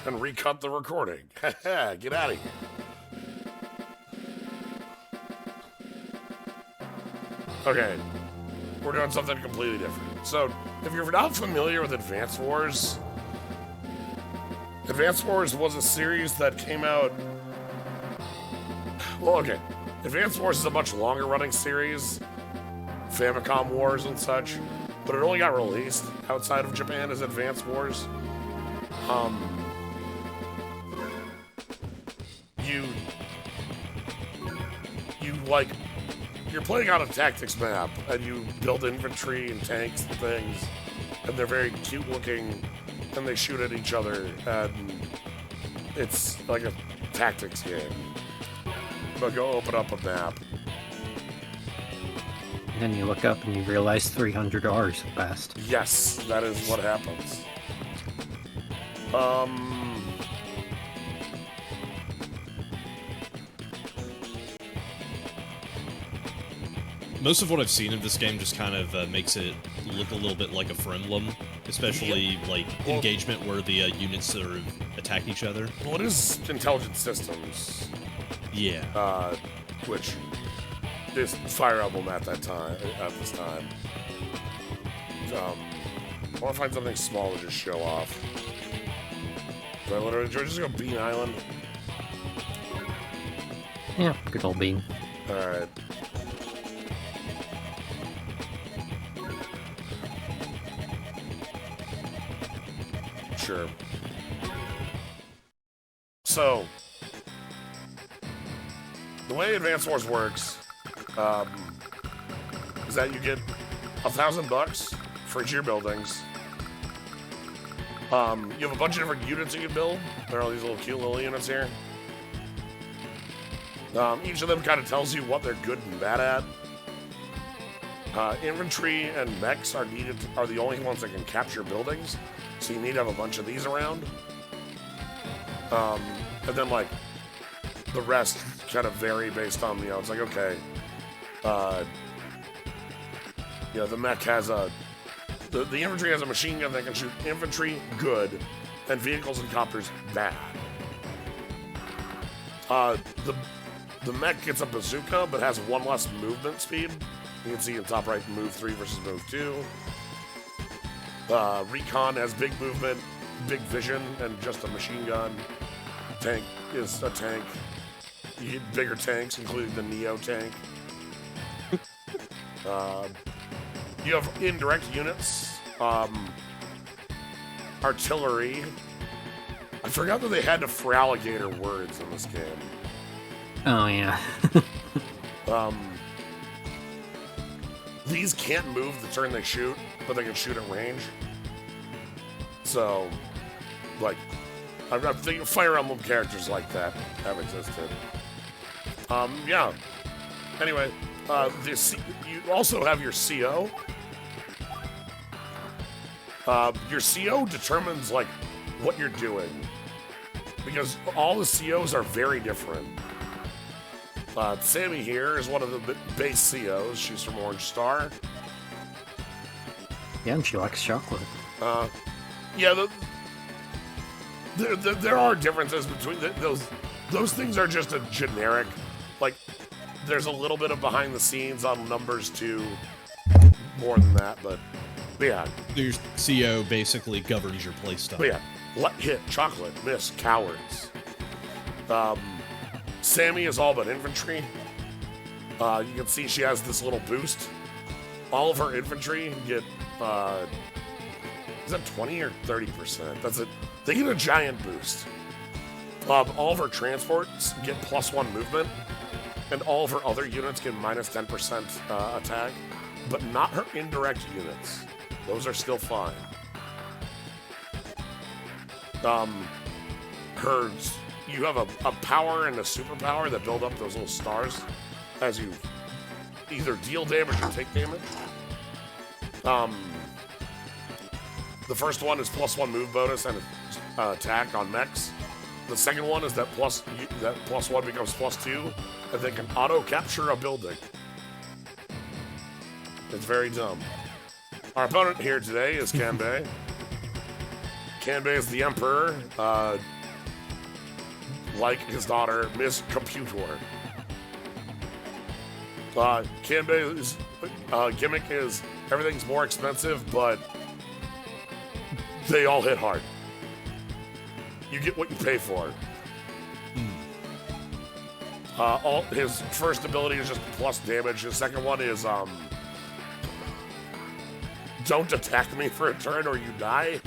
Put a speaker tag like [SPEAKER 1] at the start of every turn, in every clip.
[SPEAKER 1] and recut the recording. Get out of here. Okay, we're doing something completely different. So, if you're not familiar with Advance Wars was a series that came out... Well, okay. Advance Wars is a much longer running series. Famicom Wars and such. But it only got released outside of Japan as Advance Wars. You're playing on a tactics map, and you build infantry and tanks and things, and they're very cute looking, and they shoot at each other, and it's like a tactics game. But go open up a map.
[SPEAKER 2] And then you look up and you realize 300 hours have passed.
[SPEAKER 1] Yes, that is what happens.
[SPEAKER 3] Most of what I've seen of this game just kind of makes it look a little bit like a Friendlum, especially like engagement where the units sort of attack each other.
[SPEAKER 1] Well, it is Intelligent Systems.
[SPEAKER 3] Yeah.
[SPEAKER 1] Which is Fire Emblem at this time. I want to find something small to just show off. Do I literally just go Bean Island?
[SPEAKER 2] Yeah, good old Bean.
[SPEAKER 1] Alright. Sure. So, the way Advance Wars works is that you get $1,000 for each of your buildings. You have a bunch of different units you can build. There are all these little cute little units here. Each of them kind of tells you what they're good and bad at. Infantry and mechs are the only ones that can capture buildings, so you need to have a bunch of these around. And then like the rest kind of vary based on, it's like, okay, the mech has the infantry has a machine gun that can shoot infantry, good, and vehicles and copters, bad. The mech gets a bazooka, but has one less movement speed. You can see in top right, move 3 versus move 2. Recon has big movement, big vision, and just a machine gun. Tank is a tank. You get bigger tanks, including the Neo tank. You have indirect units. Artillery. I forgot that they had to Feraligator words in this game.
[SPEAKER 2] Oh, yeah.
[SPEAKER 1] These can't move the turn they shoot, but they can shoot at range. So, like, I'm thinking Fire Emblem characters like that have existed. Yeah. Anyway, you also have your CO. Your CO determines, like, what you're doing. Because all the COs are very different. Sammy here is one of the base COs. She's from Orange Star.
[SPEAKER 2] Yeah, and she likes chocolate.
[SPEAKER 1] Yeah, there are differences between those things are just a generic, like, there's a little bit of behind the scenes on numbers too, more than that, but yeah.
[SPEAKER 3] Your CO basically governs your playstyle.
[SPEAKER 1] But yeah, hit, chocolate, miss, cowards. Sammy is all but infantry. You can see she has this little boost. All of her infantry get, is that 20 or 30%? They get a giant boost. All of her transports get +1 movement, and all of her other units get -10% attack, but not her indirect units. Those are still fine. You have a power and a superpower that build up those little stars as you either deal damage or take damage. The first one is +1 move bonus and attack on mechs. The second one is that +1 becomes +2, and they can auto-capture a building. It's very dumb. Our opponent here today is Kanbei. Kanbei is the Emperor, like his daughter, Miss Computor. Kanbei's gimmick is everything's more expensive, but they all hit hard. You get what you pay for. All his first ability is just plus damage. His second one is don't attack me for a turn or you die.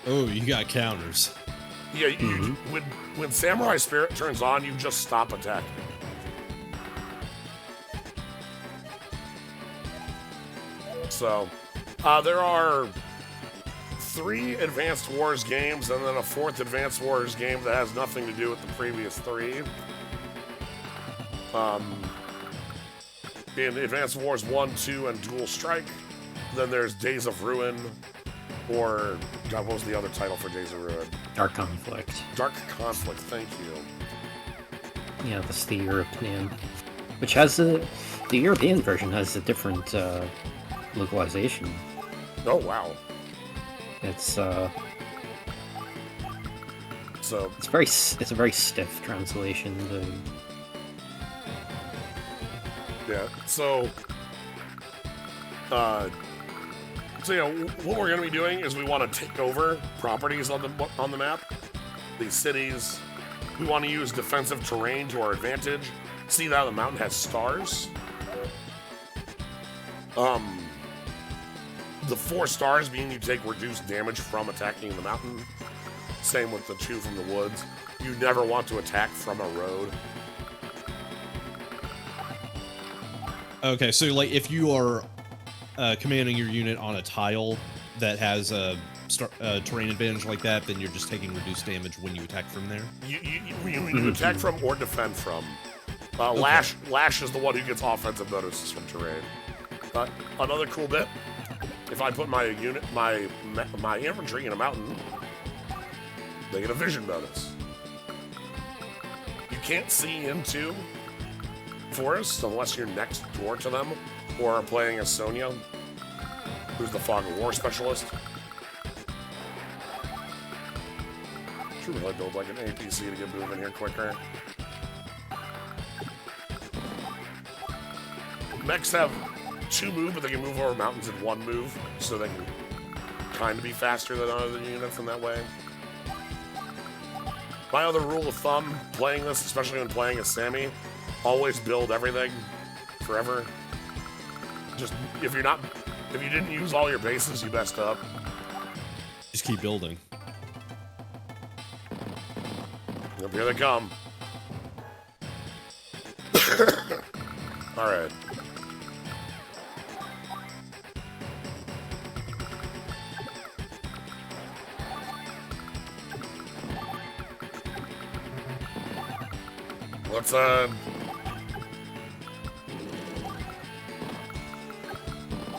[SPEAKER 3] Oh, you got counters.
[SPEAKER 1] Yeah, when Samurai Spirit turns on, you just stop attacking. So, there are 3 Advanced Wars games and then a 4th Advanced Wars game that has nothing to do with the previous 3. In Advanced Wars 1, 2, and Dual Strike. Then there's Days of Ruin, or, God, what was the other title for Days of Ruin?
[SPEAKER 2] Dark Conflict.
[SPEAKER 1] Dark Conflict, thank you.
[SPEAKER 2] Yeah, that's the European. Which has the European version has a different localization.
[SPEAKER 1] Oh, wow.
[SPEAKER 2] It's
[SPEAKER 1] So,
[SPEAKER 2] it's a very stiff translation.
[SPEAKER 1] yeah, so yeah, what we're going to be doing is we want to take over properties on the map, these cities. We want to use defensive terrain to our advantage. See that the mountain has stars? The 4 stars mean you take reduced damage from attacking the mountain. Same with the 2 from the woods. You never want to attack from a road.
[SPEAKER 3] Okay, so like if you are commanding your unit on a tile that has a terrain advantage like that, then you're just taking reduced damage when you attack from there?
[SPEAKER 1] You attack from or defend from. Okay. Lash is the one who gets offensive bonuses from terrain. Another cool bit, if I put my infantry in a mountain, they get a vision bonus. You can't see into forests unless you're next door to them or are playing as Sonya, who's the Fog of War specialist. Should really build like an APC to get moving here quicker. Mechs have 2 move, but they can move over mountains in 1 move, so they can kind of be faster than other units in that way. My other rule of thumb, playing this, especially when playing as Sammy, always build everything forever. Just, if you didn't use all your bases, you messed up.
[SPEAKER 3] Just keep building.
[SPEAKER 1] Yep, here they come. Alright.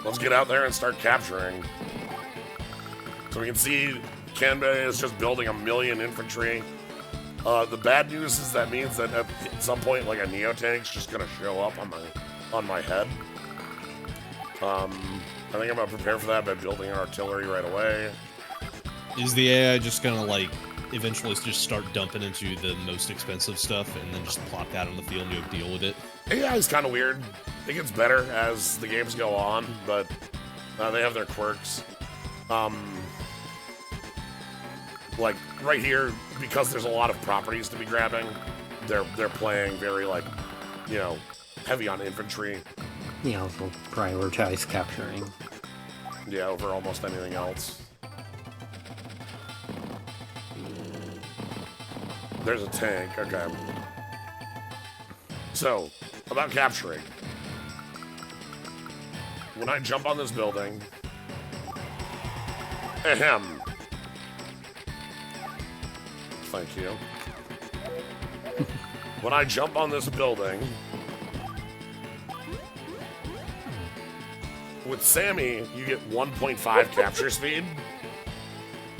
[SPEAKER 1] Let's get out there and start capturing. So we can see Kanbei is just building 1,000,000 infantry. The bad news is that means that at some point, like a Neo tank's just gonna show up on my head. I think I'm gonna prepare for that by building artillery right away.
[SPEAKER 3] Is the AI just gonna like eventually just start dumping into the most expensive stuff and then just plop that on the field and you'll deal with it?
[SPEAKER 1] AI is kind of weird. It gets better as the games go on, but they have their quirks. Like right here, because there's a lot of properties to be grabbing, they're playing very like, you know, heavy on infantry.
[SPEAKER 2] Yeah, they'll prioritize capturing.
[SPEAKER 1] Yeah, over almost anything else. There's a tank, okay. So, about capturing. When I jump on this building... Ahem. Thank you. When I jump on this building... With Sammy, you get 1.5 capture speed.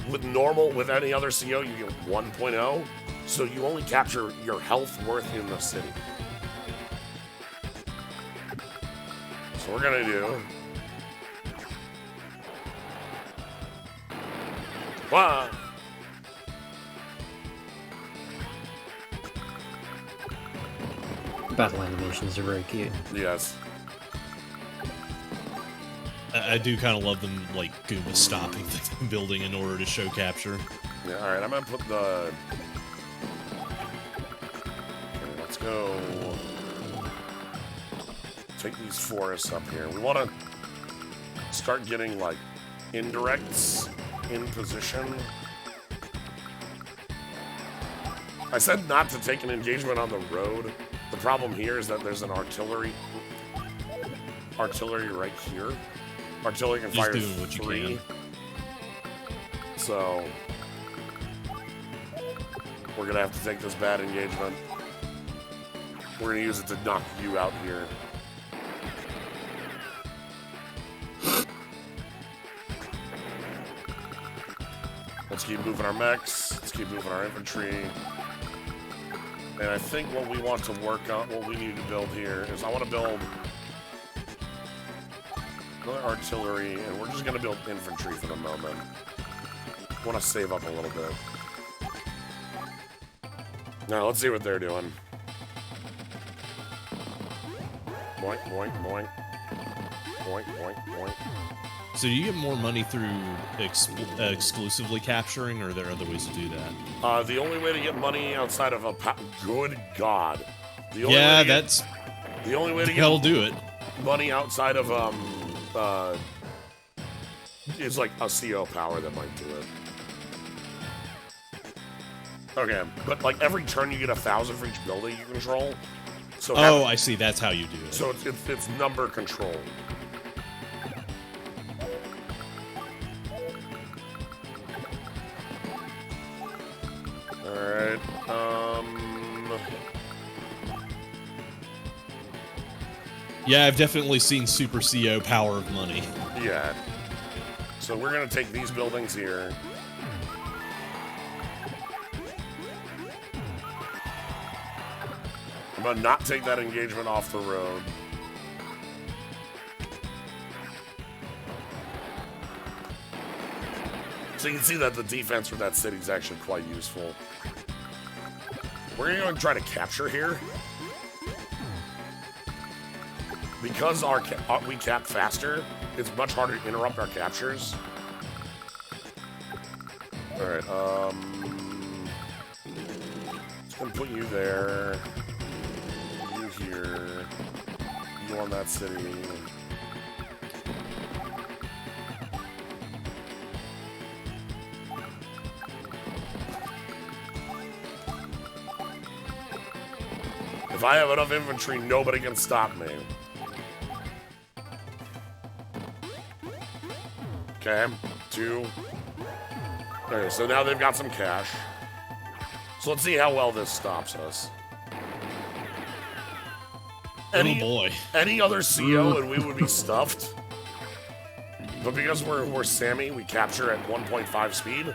[SPEAKER 1] With any other CO, you get 1.0. So you only capture your health worth in the city. So we're gonna do... Wah!
[SPEAKER 2] Battle animations are very cute.
[SPEAKER 1] Yes.
[SPEAKER 3] I do kind of love them, like, Goomba stopping the building in order to show capture.
[SPEAKER 1] Yeah, alright, I'm gonna put the... Okay, let's go... Take these forests up here. We want to start getting, like, indirects in position. I said not to take an engagement on the road. The problem here is that there's an artillery right here. Artillery can fire
[SPEAKER 3] doing what you
[SPEAKER 1] 3.
[SPEAKER 3] can.
[SPEAKER 1] So we're gonna have to take this bad engagement. We're gonna use it to knock you out here. Let's keep moving our mechs. Let's keep moving our infantry. And I think what we want to work on, what we need to build here is I want to build another artillery, and we're just going to build infantry for the moment. I want to save up a little bit. Now, let's see what they're doing. Boink, boink, boink. Boink, boink, boink.
[SPEAKER 3] So do you get more money through exclusively capturing, or are there other ways to do that?
[SPEAKER 1] The only way to get money outside of a... Good God. The only
[SPEAKER 3] Yeah,
[SPEAKER 1] way to get,
[SPEAKER 3] that's...
[SPEAKER 1] The only way to
[SPEAKER 3] That'll
[SPEAKER 1] get
[SPEAKER 3] do it.
[SPEAKER 1] money outside of, is like a CO power that might do it. Okay, but like every turn you get 1,000 for each building you control. So
[SPEAKER 3] Oh, I see. That's how you do it.
[SPEAKER 1] So it's number control. Alright,
[SPEAKER 3] Yeah, I've definitely seen Super CO power of money.
[SPEAKER 1] yeah. So we're gonna take these buildings here. I'm gonna not take that engagement off the road. So you can see that the defense for that city is actually quite useful. We're going to try to capture here. Because we cap faster, it's much harder to interrupt our captures. Alright, just gonna put you there. You here. You on that city. If I have enough infantry, nobody can stop me. Okay, 2. Okay, so now they've got some cash. So let's see how well this stops us.
[SPEAKER 3] Oh boy.
[SPEAKER 1] Any other CO and we would be stuffed. But because we're Sammy, we capture at 1.5 speed.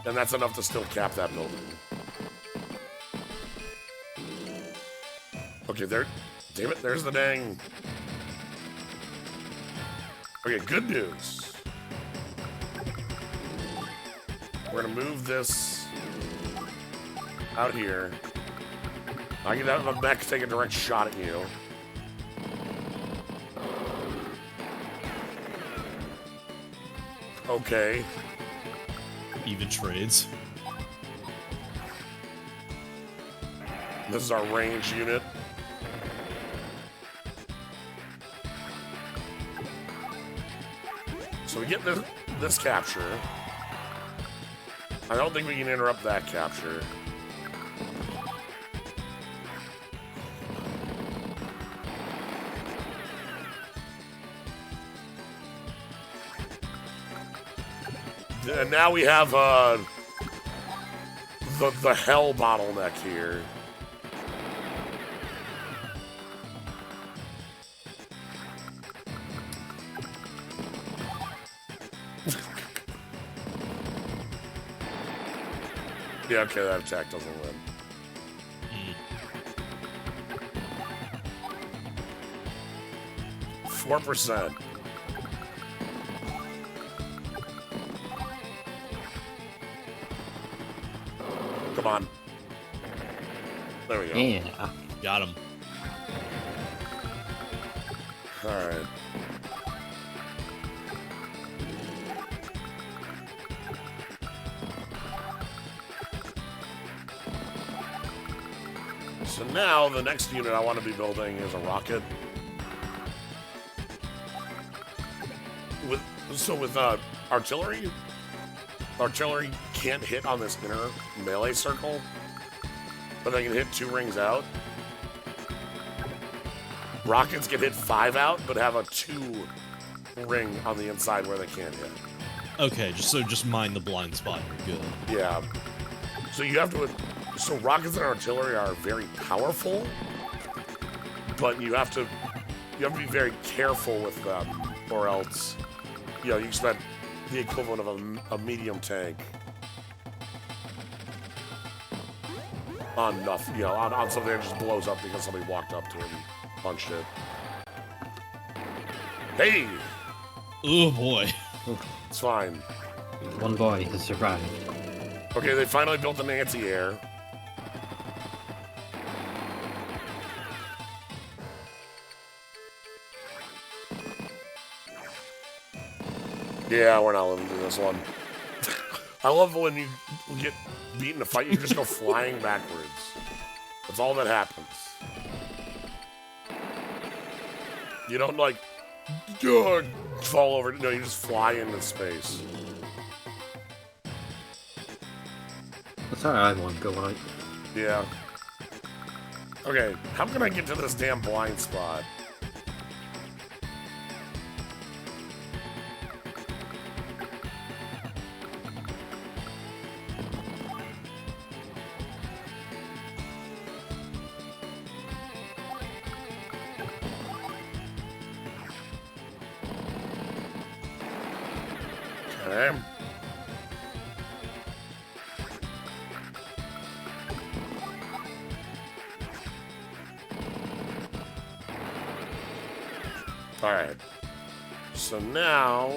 [SPEAKER 1] And that's enough to still cap that building. Okay, there. Damn it, there's the dang. Okay, good news. We're gonna move this out here. I can have a mech take a direct shot at you. Okay.
[SPEAKER 3] Even trades.
[SPEAKER 1] This is our range unit. So we get this capture. I don't think we can interrupt that capture. And now we have the hell bottleneck here. Yeah, okay, that attack doesn't win. 4%. Come on. There we go.
[SPEAKER 2] Yeah.
[SPEAKER 3] Got him.
[SPEAKER 1] All right. So now the next unit I want to be building is a rocket. With artillery can't hit on this inner melee circle, but they can hit 2 rings out. Rockets can hit 5 out, but have a 2 ring on the inside where they can't hit.
[SPEAKER 3] Okay, just mind the blind spot. You're good.
[SPEAKER 1] Yeah. So you have to. So rockets and artillery are very powerful, but you have to be very careful with them, or else, you spend the equivalent of a medium tank on nothing, on something that just blows up because somebody walked up to it and punched it. Hey!
[SPEAKER 3] Oh boy.
[SPEAKER 1] It's fine.
[SPEAKER 2] One boy has survived.
[SPEAKER 1] Okay, they finally built an anti-air. Yeah, we're not living through this one. I love when you get beat in a fight, you just go flying backwards. That's all that happens. You don't, like, fall over. No, you just fly into space.
[SPEAKER 2] That's how I want to go right.
[SPEAKER 1] Yeah. Okay, how can I get to this damn blind spot? Okay. All right. So now,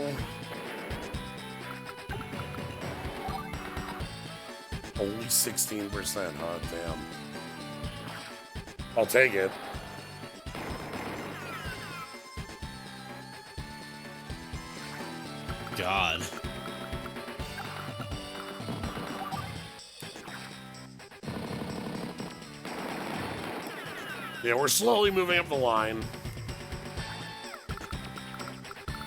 [SPEAKER 1] only 16%, huh? Damn. I'll take it.
[SPEAKER 3] God.
[SPEAKER 1] Yeah, we're slowly moving up the line.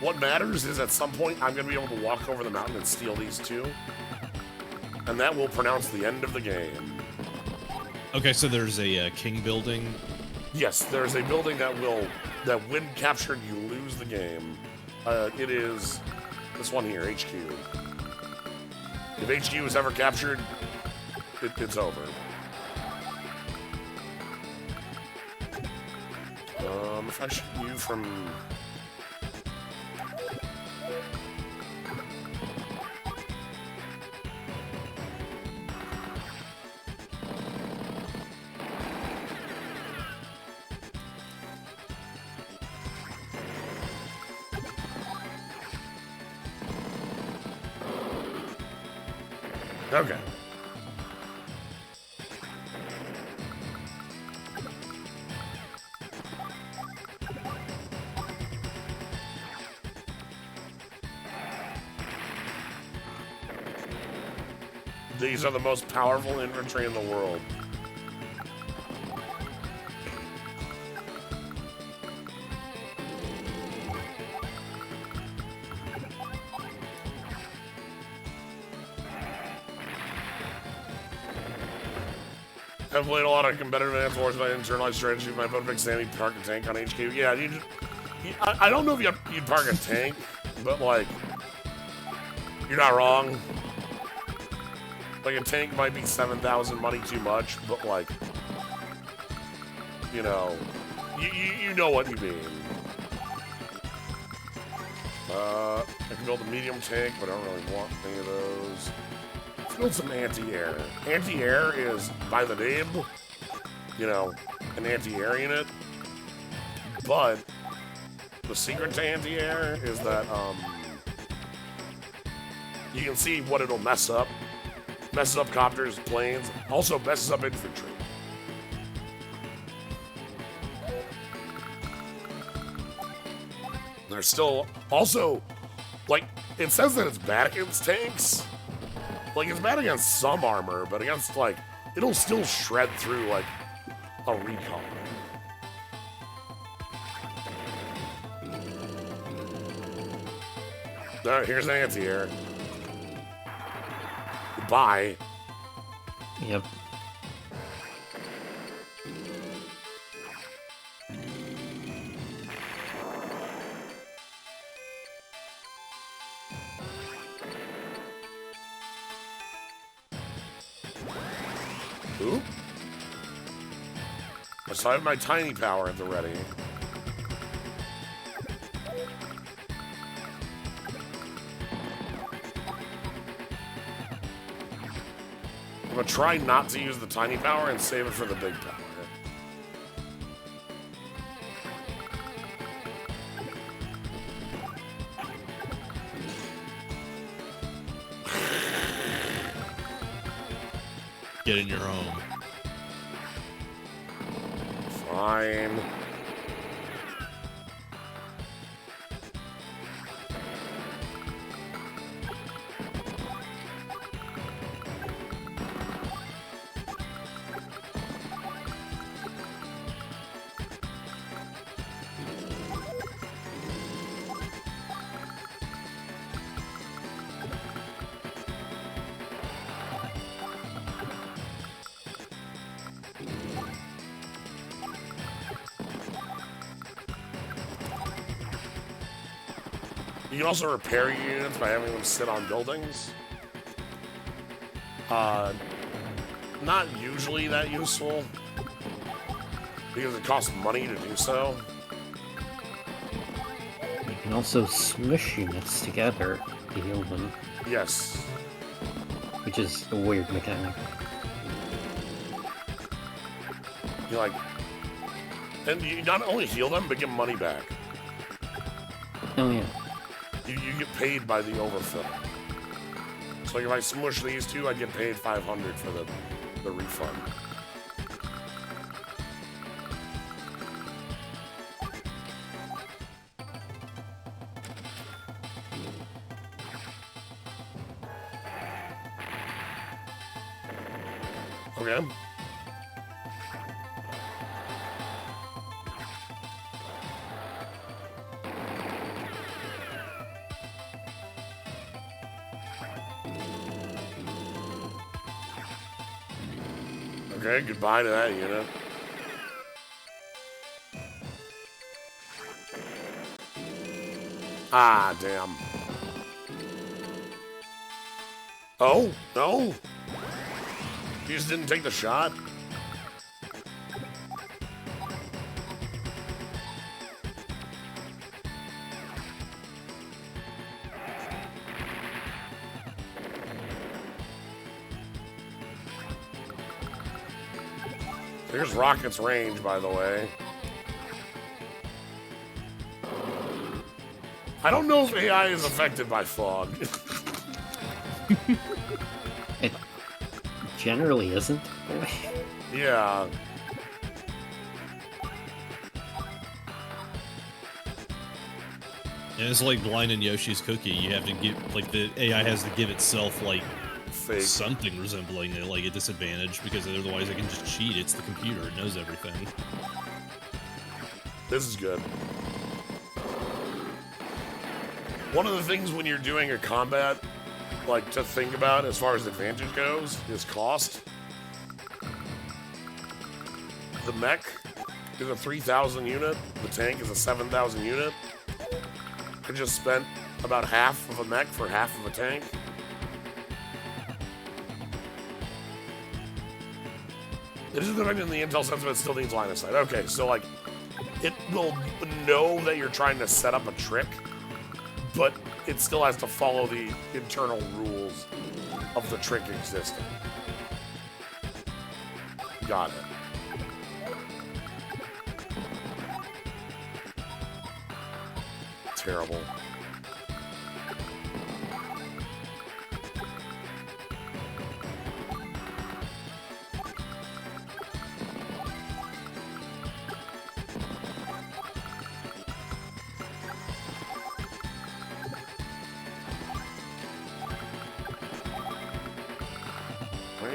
[SPEAKER 1] What matters is at some point I'm going to be able to walk over the mountain and steal these 2. And that will pronounce the end of the game.
[SPEAKER 3] Okay, so there's a king building.
[SPEAKER 1] Yes, there's a building that when captured, you lose the game. It is this one here, HQ. If HQ is ever captured, it's over. If I shoot you from... Okay. These are the most powerful infantry in the world. I've played a lot of competitive Advanced Wars by internalized strategy. My opponent picks Sammy park a tank on HQ. Yeah, I don't know if you'd park a tank, but like, you're not wrong. Like, a tank might be 7,000 money too much, but like, you know what you mean. I can build a medium tank, but I don't really want any of those. Let's build some anti-air. Anti-air is, by the name, an anti-air unit. But the secret to anti-air is that you can see what it'll mess up Messes up copters, planes. Also messes up infantry. They're still also, like, it says that it's bad against tanks. Like, it's bad against some armor, but against, like, it'll still shred through, like, a recon. Alright, here's an anti-air. Goodbye.
[SPEAKER 2] Yep.
[SPEAKER 1] Oop. So I have my tiny power at the ready. I'm gonna try not to use the tiny power and save it for the big power.
[SPEAKER 3] Get in your home.
[SPEAKER 1] Fine. You can also repair your units by having them sit on buildings. Not usually that useful, because it costs money to do so.
[SPEAKER 2] You can also smush units together to heal them,
[SPEAKER 1] Yes.
[SPEAKER 2] which is a weird mechanic.
[SPEAKER 1] You like, and you not only heal them, but get money back.
[SPEAKER 2] Oh yeah.
[SPEAKER 1] You get paid by the overfill. So like if I smush these two, I get paid 500 for the refund. Okay. Okay, goodbye to that unit. Ah, damn. Oh, no. You just didn't take the shot? Here's Rocket's range, by the way. I don't know if AI is affected by fog.
[SPEAKER 2] It generally isn't.
[SPEAKER 1] Yeah.
[SPEAKER 3] And it's like blind in Yoshi's Cookie. You have to give, like, the AI has to give itself, like,
[SPEAKER 1] Fake.
[SPEAKER 3] something resembling it, like a disadvantage, because otherwise it can just cheat. It's the computer. It knows everything.
[SPEAKER 1] This is good. One of the things when you're doing a combat, like, to think about as far as advantage goes, is cost. The mech is a 3,000 unit. The tank is a 7,000 unit. I just spent about half of a mech for half of a tank. It isn't affected in the intel sense, but it still needs line of sight. Okay, so, like, it will know that you're trying to set up a trick, but it still has to follow the internal rules of the trick existing. Got it. Terrible.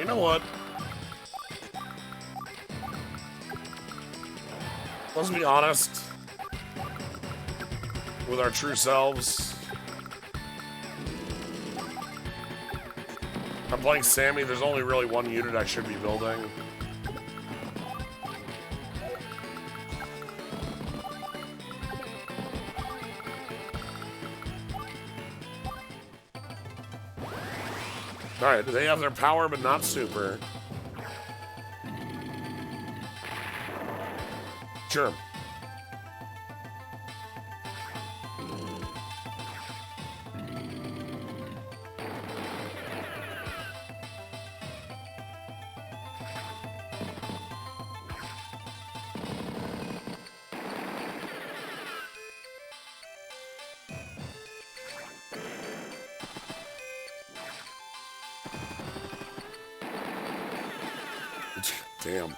[SPEAKER 1] know what? Let's be honest with our true selves. I'm playing Sammy. There's only really one unit I should be building. Alright, they have their power, but not super. Sure. Damn.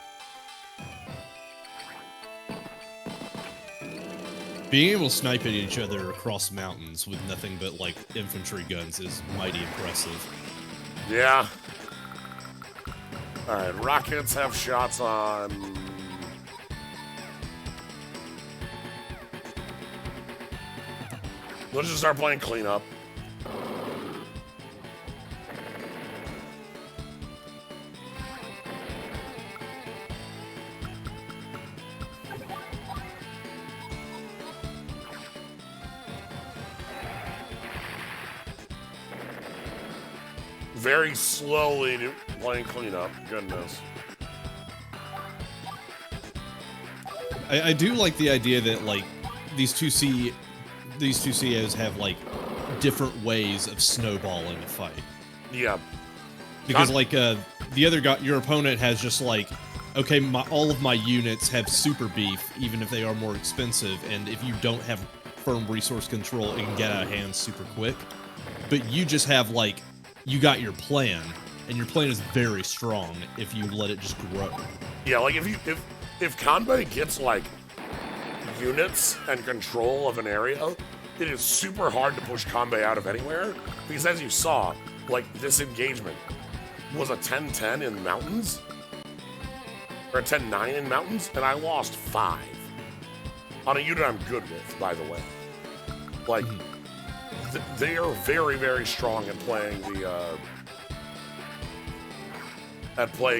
[SPEAKER 3] Being able to snipe at each other across mountains with nothing but, like, infantry guns is mighty impressive.
[SPEAKER 1] Yeah. Alright, rockets have shots on... Let's just start playing cleanup. Very slowly playing cleanup. Goodness.
[SPEAKER 3] I do like the idea that, like, these two COs have, like, different ways of snowballing a fight.
[SPEAKER 1] Yeah.
[SPEAKER 3] Because, like, the other guy, your opponent has just, like, okay, all of my units have super beef, even if they are more expensive, and if you don't have firm resource control, it can get out of hand super quick. But you just have, like, you got your plan, and your plan is very strong if you let it just grow.
[SPEAKER 1] Yeah, like if Kanbei gets like units and control of an area, it is super hard to push Kanbei out of anywhere, because as you saw, like this engagement was a 10-10 in mountains, or a 10-9 in mountains, and I lost 5 on a unit I'm good with, by the way. Like, they are very, very strong at playing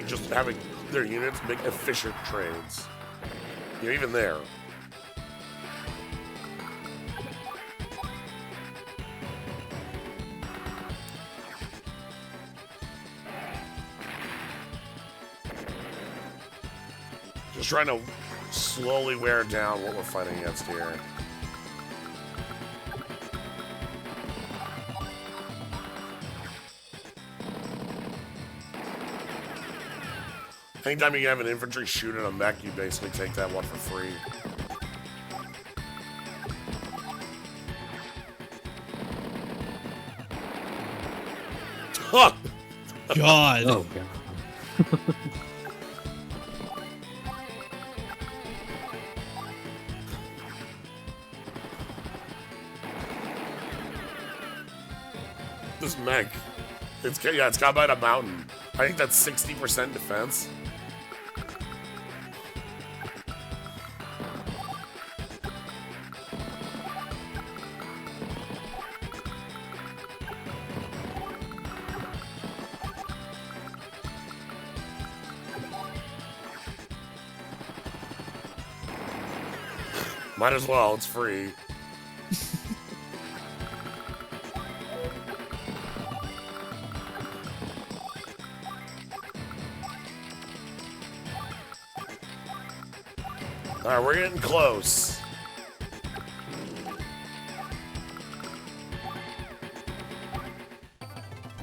[SPEAKER 1] just having their units make efficient trades. You know, even there. Just trying to slowly wear down what we're fighting against here. Anytime you have an infantry shoot at a mech, you basically take that one for free. Huh!
[SPEAKER 3] God.
[SPEAKER 2] Oh, God.
[SPEAKER 1] This mech, it's got by the mountain. I think that's 60% defense. Might as well, it's free. Alright, we're getting close.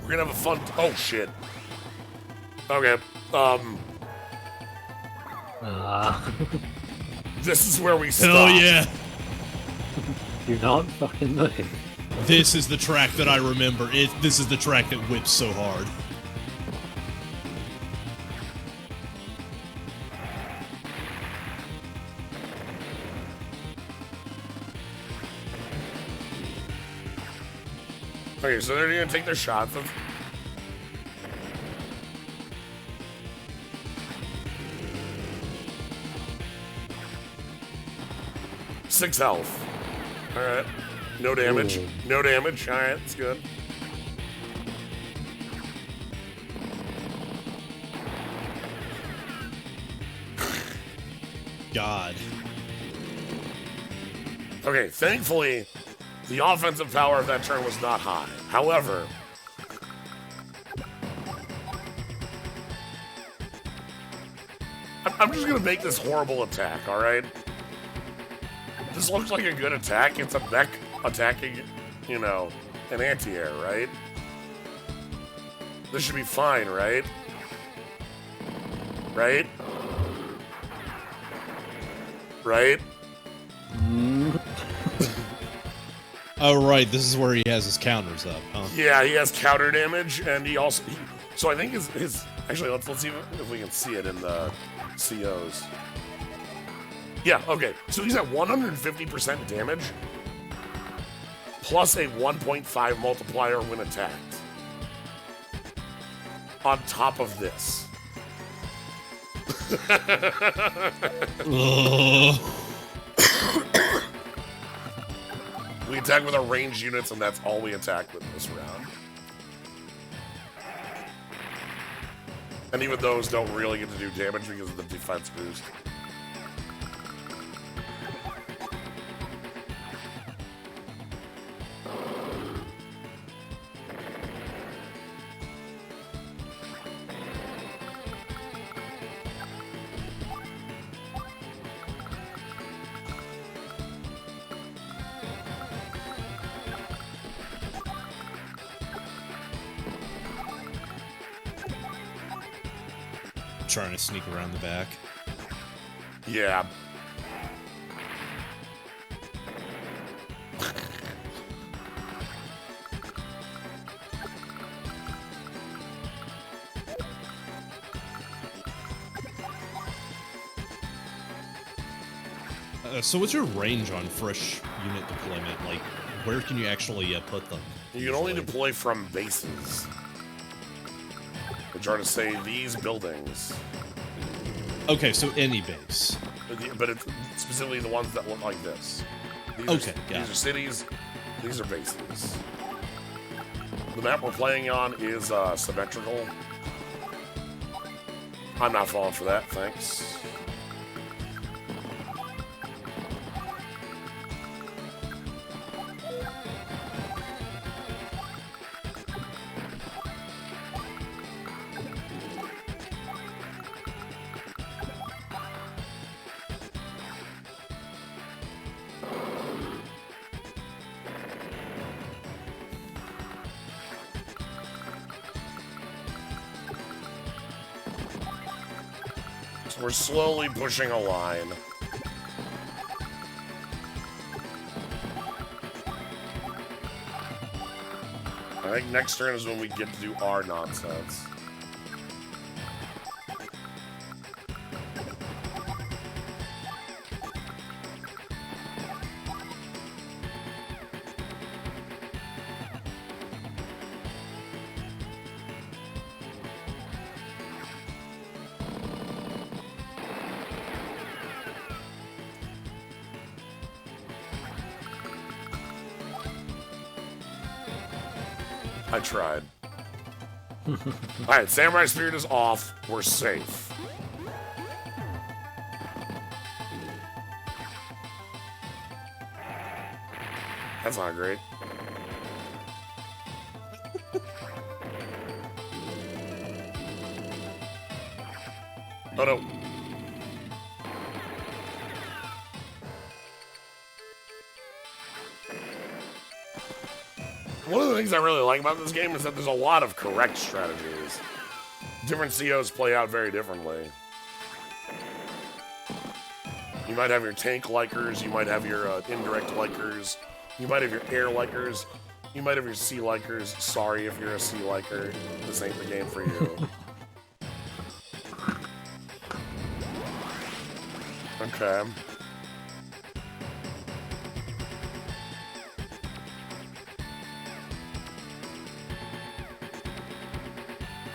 [SPEAKER 1] We're gonna have a fun... Oh, shit. Okay, this is where we stop.
[SPEAKER 3] Hell yeah.
[SPEAKER 2] You're not fucking looking.
[SPEAKER 3] This is the track that I remember. This is the track that whips so hard.
[SPEAKER 1] Okay, so they're gonna take their shots of... 6 health. Alright. No damage.
[SPEAKER 2] Ooh.
[SPEAKER 1] No damage. Alright, that's good.
[SPEAKER 3] God.
[SPEAKER 1] Okay, thankfully, the offensive power of that turn was not high. However, I'm just gonna make this horrible attack, alright? This looks like a good attack. It's a mech attacking, you know, an anti-air, right? This should be fine, right? Right? Right?
[SPEAKER 3] Oh, right. This is where he has his counters up, huh?
[SPEAKER 1] Yeah, he has counter damage, and he also... so I think his actually, let's see if we can see it in the COs. Yeah, okay. So he's at 150% damage, plus a 1.5 multiplier when attacked. On top of this. We attack with our ranged units, and that's all we attack with this round. And even those don't really get to do damage because of the defense boost.
[SPEAKER 3] Trying to sneak around the back.
[SPEAKER 1] Yeah.
[SPEAKER 3] So what's your range on fresh unit deployment? Like, where can you actually put them?
[SPEAKER 1] You can only deploy from bases, which are to say these buildings.
[SPEAKER 3] Okay, so any base.
[SPEAKER 1] But it's specifically the ones that look like this. These
[SPEAKER 3] Okay,
[SPEAKER 1] are,
[SPEAKER 3] got
[SPEAKER 1] these
[SPEAKER 3] it.
[SPEAKER 1] are cities. These are bases. The map we're playing on is symmetrical. I'm not falling for that, thanks. We're slowly pushing a line. I think next turn is when we get to do our nonsense. I tried. Alright, Samurai Spirit is off. We're safe. That's not great. Oh no. One of the things I really like about this game is that there's a lot of correct strategies. Different COs play out very differently. You might have your tank likers, you might have your indirect likers, you might have your air likers, you might have your sea likers. Sorry if you're a sea liker, this ain't the game for you. Okay.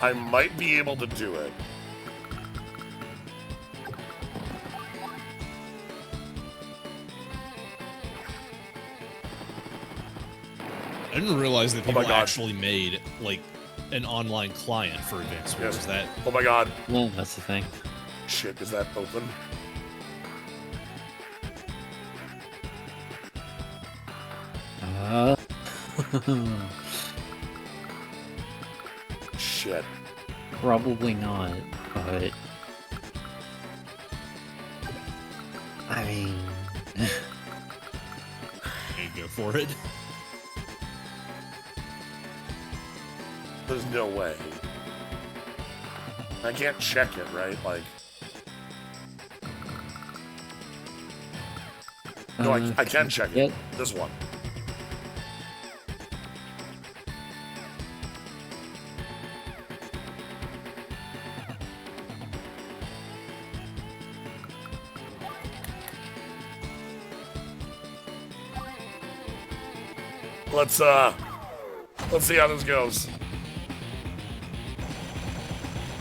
[SPEAKER 1] I might be able to do it.
[SPEAKER 3] I didn't realize that
[SPEAKER 1] Oh my
[SPEAKER 3] people
[SPEAKER 1] God.
[SPEAKER 3] actually made like an online client for Advance Wars.
[SPEAKER 1] Yes.
[SPEAKER 3] That
[SPEAKER 1] Oh my God.
[SPEAKER 2] No, that's the thing.
[SPEAKER 1] Shit, is that open? Shit.
[SPEAKER 2] Probably not, but I mean,
[SPEAKER 3] you go for it.
[SPEAKER 1] There's no way. I can't check it, right? Like, no, I can check it.
[SPEAKER 2] yet.
[SPEAKER 1] This one. Let's see how this goes.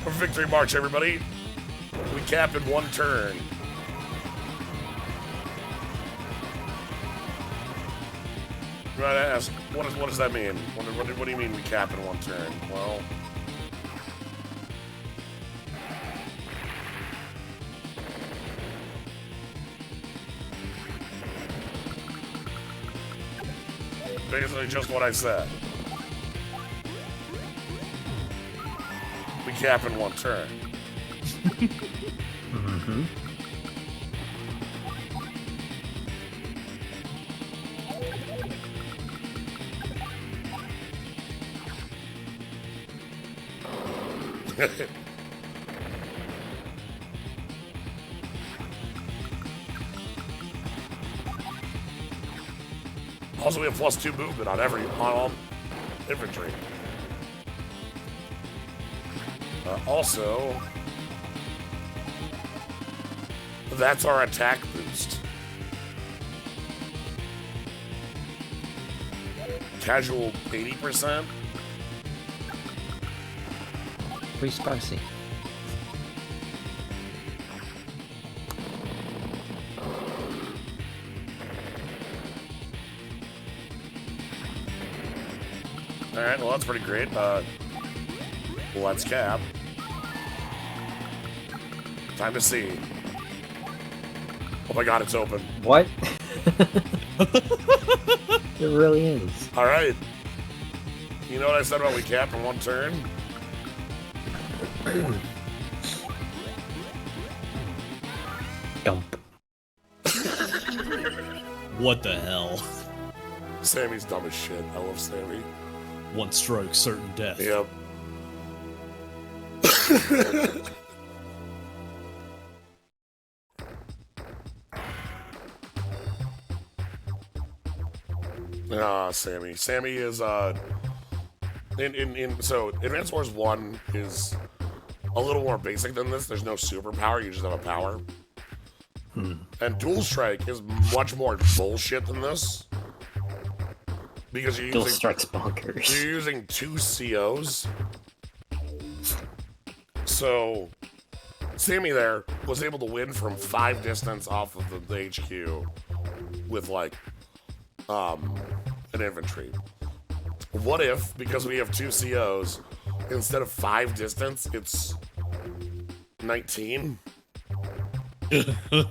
[SPEAKER 1] For victory march, everybody. We cap in one turn. Right, I ask, what does that mean? What do you mean we cap in one turn? Well, basically just what I said. We cap in one turn.
[SPEAKER 2] Mm-hmm.
[SPEAKER 1] Also, we have +2 movement on all infantry. Also, that's our attack boost. Casual 80%.
[SPEAKER 2] Pretty spicy.
[SPEAKER 1] All right, well that's pretty great. Let's cap. Time to see. Oh my God, it's open.
[SPEAKER 2] What? It really is.
[SPEAKER 1] All right. You know what I said about we cap in one turn?
[SPEAKER 2] Dump.
[SPEAKER 3] What the hell?
[SPEAKER 1] Sammy's dumb as shit. I love Sammy.
[SPEAKER 3] One stroke, certain death.
[SPEAKER 1] Yep. Sammy. Sammy is so Advance Wars 1 is a little more basic than this. There's no superpower, you just have a power. And Dual Strike is much more bullshit than this. Because
[SPEAKER 2] Dual Strike's bonkers.
[SPEAKER 1] you're using 2 COs. So Sammy there was able to win from 5 distance off of the HQ with like an infantry. What if, because we have 2 COs, instead of 5 distance, it's 19? Because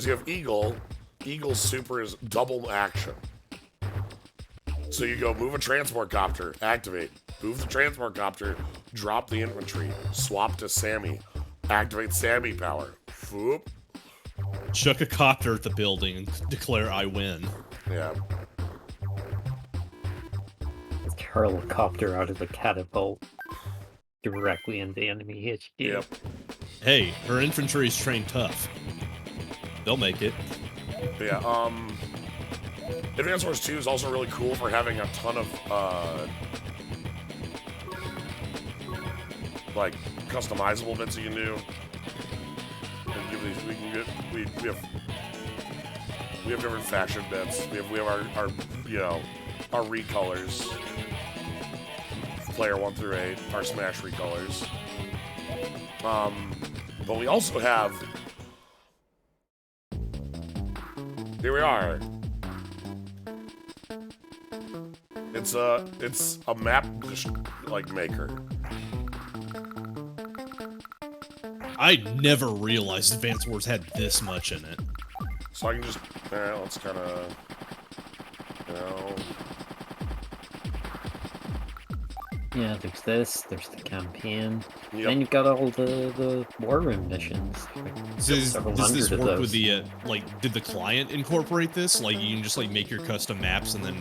[SPEAKER 1] you have Eagle. Eagle's super is double action. So you go move a transport copter, activate. Move the transport copter, drop the infantry, swap to Sammy, activate Sammy power. Foop.
[SPEAKER 3] Chuck a copter at the building and declare I win.
[SPEAKER 1] Yeah.
[SPEAKER 2] Hurl a copter out of the catapult directly into enemy HQ.
[SPEAKER 1] Yep.
[SPEAKER 3] Hey, her infantry is trained tough. They'll make it.
[SPEAKER 1] Yeah, Advance Wars 2 is also really cool for having a ton of, like, customizable bits you can do. And give these, we have different faction bits. We have our you know, our recolors. Player 1 through 8, our Smash recolors. But we also have, here we are. It's a map like maker.
[SPEAKER 3] I never realized Advance Wars had this much in it.
[SPEAKER 1] So I can just, let's kind of, you know.
[SPEAKER 2] Yeah, there's this, there's the campaign.
[SPEAKER 1] Yep.
[SPEAKER 2] Then you've got all the war room missions.
[SPEAKER 3] So does this
[SPEAKER 2] of
[SPEAKER 3] work
[SPEAKER 2] those.
[SPEAKER 3] with the, like, did the client incorporate this? Like, you can just, like, make your custom maps and then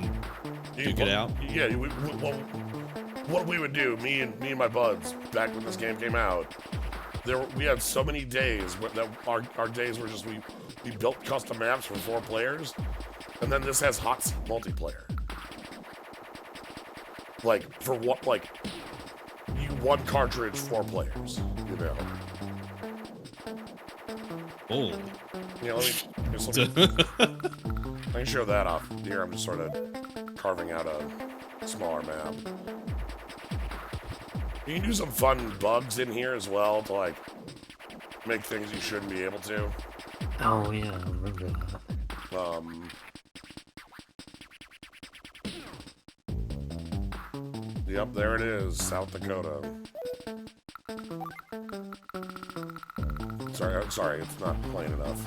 [SPEAKER 3] duke it out?
[SPEAKER 1] Yeah, what we would do, me and my buds, back when this game came out, we had so many days that our days were just, we built custom maps for 4 players, and then this has hot seat multiplayer. Like, for what, like, you 1 cartridge, 4 players, you know.
[SPEAKER 3] Oh.
[SPEAKER 1] Yeah, I can show that off. Here, I'm just sort of carving out a smaller map. You can do some fun bugs in here as well to, like, make things you shouldn't be able to.
[SPEAKER 2] Oh yeah, I remember that.
[SPEAKER 1] Yep, there it is, South Dakota. Sorry, it's not plain enough.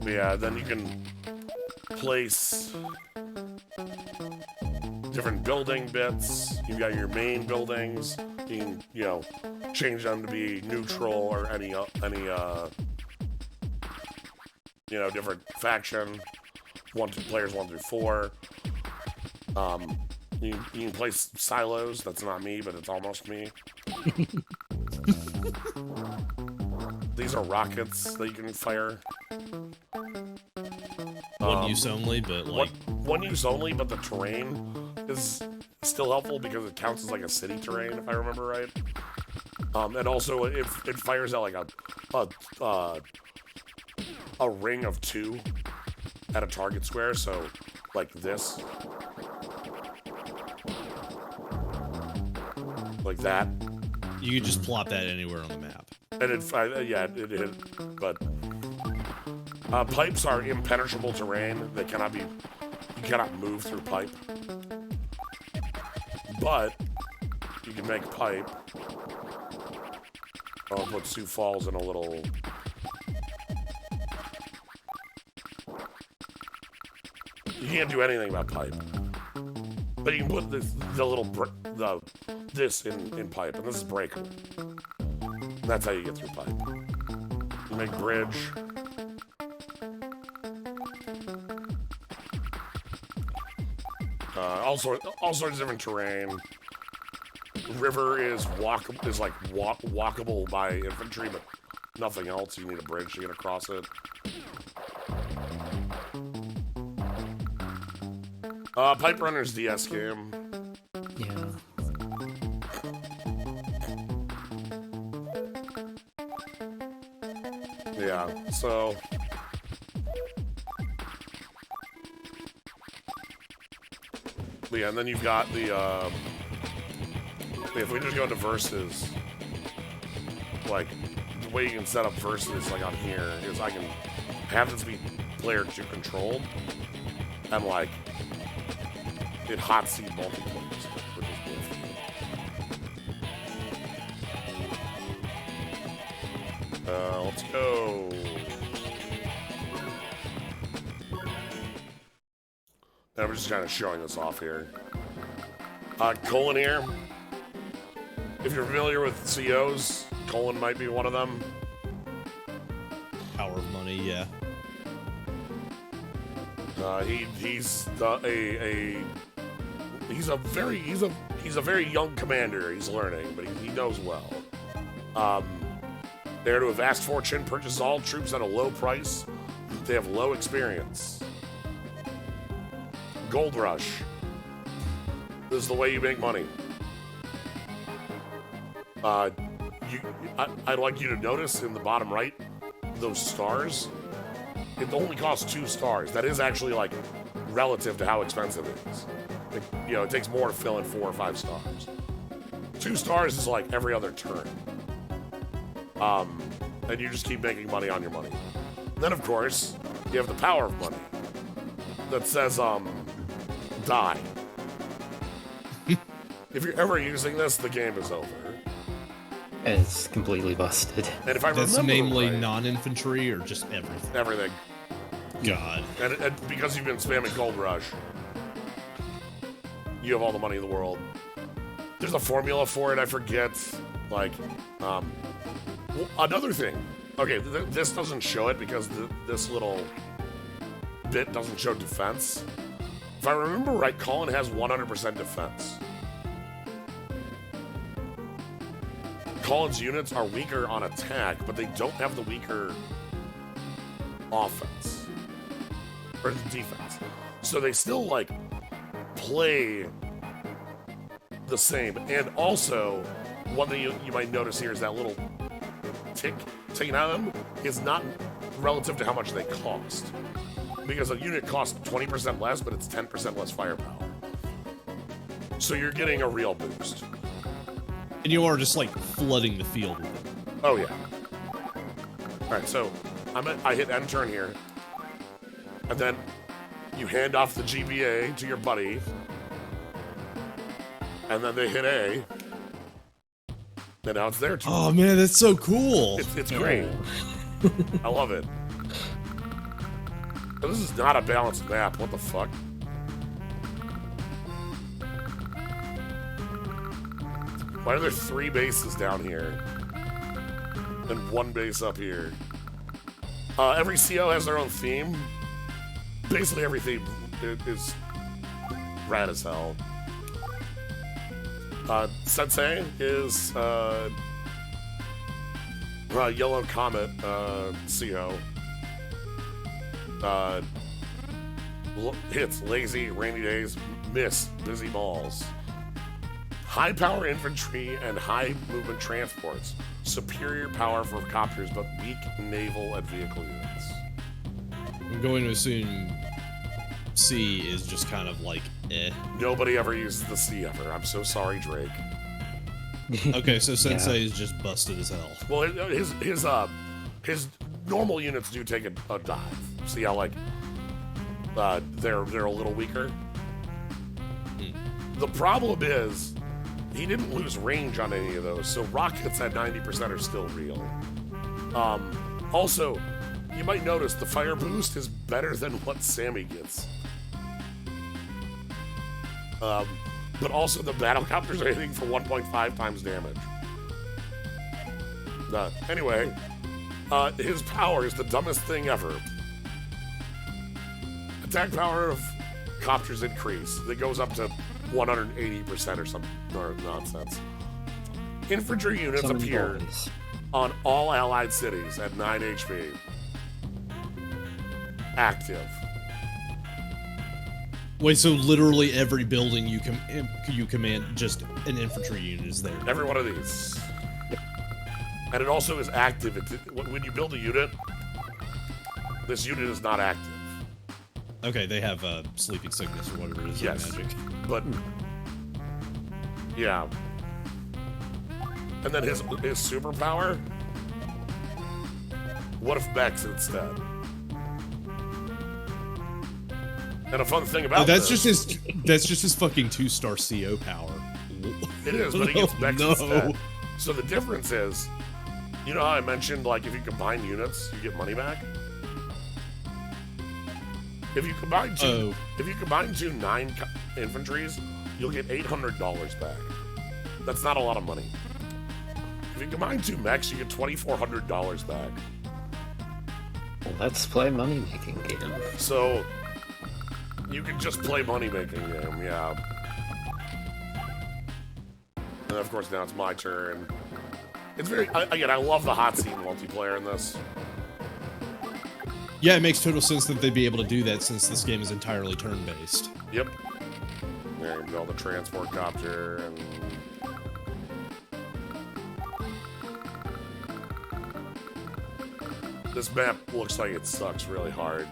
[SPEAKER 1] Yeah, then you can place different building bits. You've got your main buildings. You can, you know, change them to be neutral or any you know, different faction. Players 1 through 4. You can place silos. That's not me, but it's almost me. These are rockets that you can fire.
[SPEAKER 3] One use only, but like...
[SPEAKER 1] One use only, but the terrain is still helpful because it counts as like a city terrain, if I remember right. And also, it fires out like a ring of 2 at a target square, so like this. Like that.
[SPEAKER 3] You could just plop that anywhere on the map.
[SPEAKER 1] And it hit, but pipes are impenetrable terrain. They cannot be, you cannot move through pipe. But you can make pipe. I'll put Sioux Falls in a little. You can't do anything about pipe. But you can put this in pipe, and this is breakable. That's how you get through pipe. You make bridge. All sorts of different terrain. River is walkable by infantry, but nothing else. You need a bridge to get across it. Pipe Runner's DS game.
[SPEAKER 2] Yeah.
[SPEAKER 1] Yeah, so yeah, and then you've got the if we just go into versus, like the way you can set up versus like on here is I can have this be player 2 controlled and like it hot seat multiplayer, which is good. Let's go. And I'm just kind of showing this off here. Colon here. If you're familiar with COs, Colon might be one of them.
[SPEAKER 3] Power of money, yeah.
[SPEAKER 1] He's a very young commander. He's learning, but he knows well. Heir to a vast fortune, purchases all troops at a low price. They have low experience. Gold Rush. This is the way you make money. I'd like you to notice in the bottom right, those stars. it only costs 2 stars. That is actually like relative to how expensive it is. It takes more to fill in 4 or 5 stars. 2 stars is like every other turn. And you just keep making money on your money. Then of course, you have the power of money that says, die. If you're ever using this, the game is over.
[SPEAKER 2] It's completely busted.
[SPEAKER 1] And if I
[SPEAKER 3] That's
[SPEAKER 1] remember
[SPEAKER 3] namely
[SPEAKER 1] right,
[SPEAKER 3] non-infantry or just everything?
[SPEAKER 1] everything.
[SPEAKER 3] God.
[SPEAKER 1] And because you've been spamming Gold Rush, you have all the money in the world. There's a formula for it, I forget. Like, another thing. Okay, this doesn't show it because this little bit doesn't show defense. If I remember right, Colin has 100% defense. Colin's units are weaker on attack, but they don't have the weaker offense. Or defense. So they still, like, play the same. And also, one thing you might notice here is that little tick taken out of them is not relative to how much they cost. Because a unit costs 20% less, but it's 10% less firepower. So you're getting a real boost.
[SPEAKER 3] And you are just like flooding the field with it.
[SPEAKER 1] Oh yeah. Alright, so I hit end turn here. And then you hand off the GBA to your buddy. And then they hit A. And now it's their turn.
[SPEAKER 3] Oh man, that's so cool.
[SPEAKER 1] It's great. I love it. But this is not a balanced map. What the fuck? Why are there 3 bases down here? And 1 base up here? Every CO has their own theme. Basically every theme is rad as hell. Sensei is Yellow Comet CO. Hits lazy, rainy days, miss, busy balls. High power infantry and high movement transports. Superior power for copters, but weak naval and vehicle units.
[SPEAKER 3] I'm going to assume C is just kind of like eh.
[SPEAKER 1] Nobody ever uses the C ever. I'm so sorry, Drake.
[SPEAKER 3] Okay, so Sensei is just busted as hell.
[SPEAKER 1] Well, his normal units do take a dive. See how like they're a little weaker. The problem is he didn't lose range on any of those, so rockets at 90% are still real. Also, you might notice the fire boost is better than what Sammy gets. But also the battlecopters are hitting for 1.5 times damage. Anyway, his power is the dumbest thing ever. Attack power of copters increase. It goes up to 180% or some nonsense. Infantry units appear on all allied cities at 9 HP. Active.
[SPEAKER 3] Wait, so literally every building you command, just an infantry unit is there?
[SPEAKER 1] Every one of these. And it also is active. When you build a unit, this unit is not active.
[SPEAKER 3] Okay, they have sleeping sickness or whatever it is.
[SPEAKER 1] Yes,
[SPEAKER 3] Magic.
[SPEAKER 1] but yeah. And then his superpower. What if Bex instead? And a fun thing about
[SPEAKER 3] that's just his fucking 2-star CO power.
[SPEAKER 1] It is, but he gets Bex
[SPEAKER 3] No.
[SPEAKER 1] instead. So the difference is, you know how I mentioned like if you combine units, you get money back. If you combine two 9 infantries, you'll get $800 back. That's not a lot of money. If you combine 2 mechs, you get $2,400 back.
[SPEAKER 2] Well, let's play money-making game.
[SPEAKER 1] So you can just play money-making game, yeah. And of course now it's my turn. It's very again, I love the hot seat multiplayer in this.
[SPEAKER 3] Yeah, it makes total sense that they'd be able to do that since this game is entirely turn-based.
[SPEAKER 1] Yep. There you go, the transport copter and This map looks like it sucks really hard.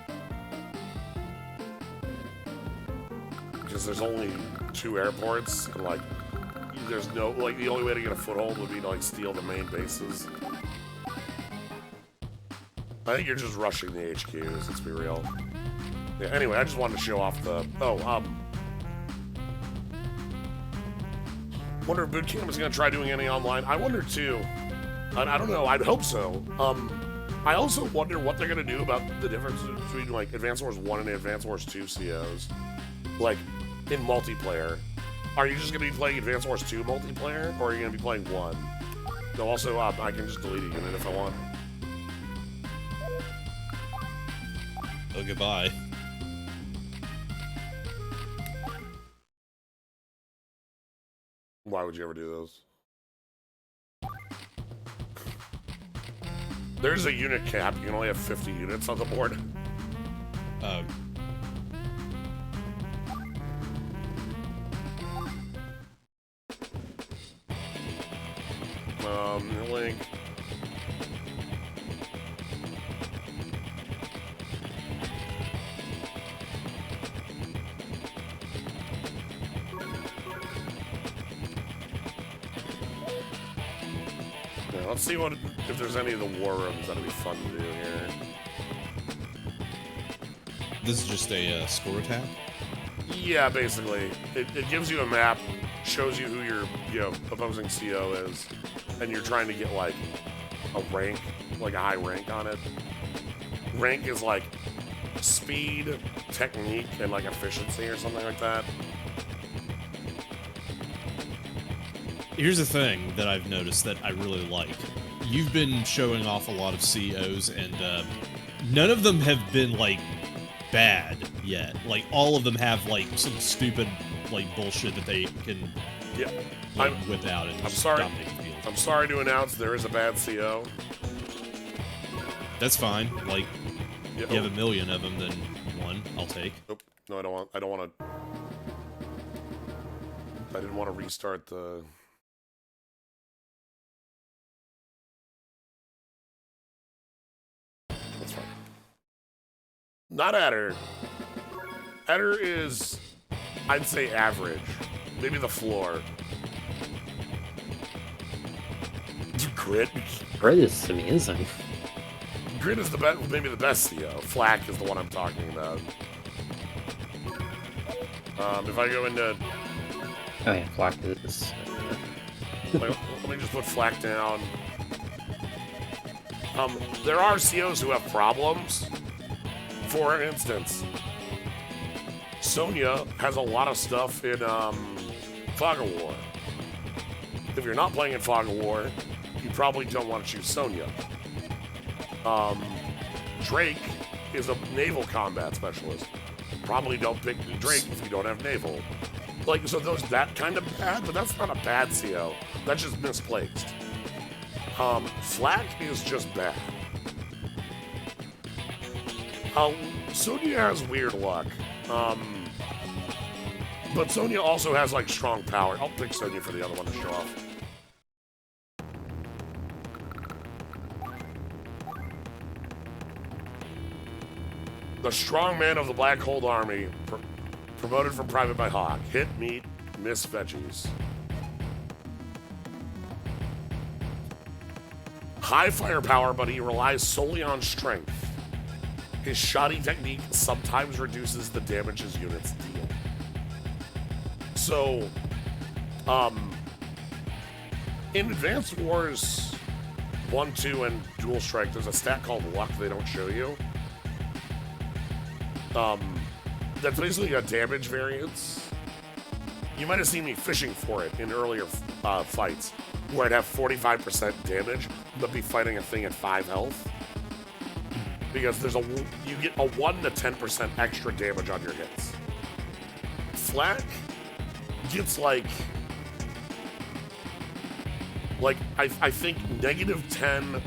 [SPEAKER 1] Because there's only 2 airports, and like, there's no, like, the only way to get a foothold would be to like steal the main bases. I think you're just rushing the HQs, let's be real. Yeah, anyway, I just wanted to show off the, wonder if Boot Camp is gonna try doing any online. I wonder too. I don't know, I'd hope so. I also wonder what they're gonna do about the difference between like Advance Wars 1 and Advance Wars 2 COs. Like, in multiplayer. Are you just gonna be playing Advance Wars 2 multiplayer, or are you gonna be playing 1? No, also, I can just delete a unit if I want.
[SPEAKER 3] Oh, goodbye.
[SPEAKER 1] Why would you ever do those? There's a unit cap. You can only have 50 units on the board. Link. Yeah, let's see what if there's any of the war rooms that'll be fun to do here.
[SPEAKER 3] This is just a score attack?
[SPEAKER 1] Yeah, basically. It gives you a map, shows you who your opposing CO is, and you're trying to get like a rank, like a high rank on it. Rank is like speed, technique, and like efficiency or something like that.
[SPEAKER 3] Here's the thing that I've noticed that I really like. You've been showing off a lot of COs, and none of them have been, like, bad yet. Like, all of them have, like, some stupid, like, bullshit that they can whip out and
[SPEAKER 1] I'm sorry.
[SPEAKER 3] dominate the field.
[SPEAKER 1] I'm sorry to announce there is a bad CO.
[SPEAKER 3] That's fine. Like, you have a million of them, then one I'll take.
[SPEAKER 1] Nope. No, I don't want to. I didn't want to restart the. That's fine. Not Adder. Adder is, I'd say, average. Maybe the floor. Grit.
[SPEAKER 2] Grit is amazing.
[SPEAKER 1] Grit is the best, maybe the best CO. Flak is the one I'm talking about. If I go into...
[SPEAKER 2] Oh yeah, Flak is...
[SPEAKER 1] let me just put Flak down. There are COs who have problems. For instance, Sonya has a lot of stuff in Fog of War. If you're not playing in Fog of War, you probably don't want to choose Sonya. Drake is a naval combat specialist. Probably don't pick Drake if you don't have naval. Like, so that kind of bad, but that's not a bad CO. That's just misplaced. Flak is just bad. Sonya has weird luck. But Sonya also has, like, strong power. I'll pick Sonya for the other one to show off. The strong man of the Black Hold Army, promoted from Private by Hawk. Hit meat, miss veggies. High firepower, but he relies solely on strength. His shoddy technique sometimes reduces the damage his units deal. So, in Advanced Wars 1, 2, and Dual Strike, there's a stat called Luck they don't show you. That's basically a damage variance. You might have seen me fishing for it in earlier fights, where I'd have 45% damage, but be fighting a thing at 5 health. Because you get a 1 to 10% extra damage on your hits. Flak gets like I think negative 10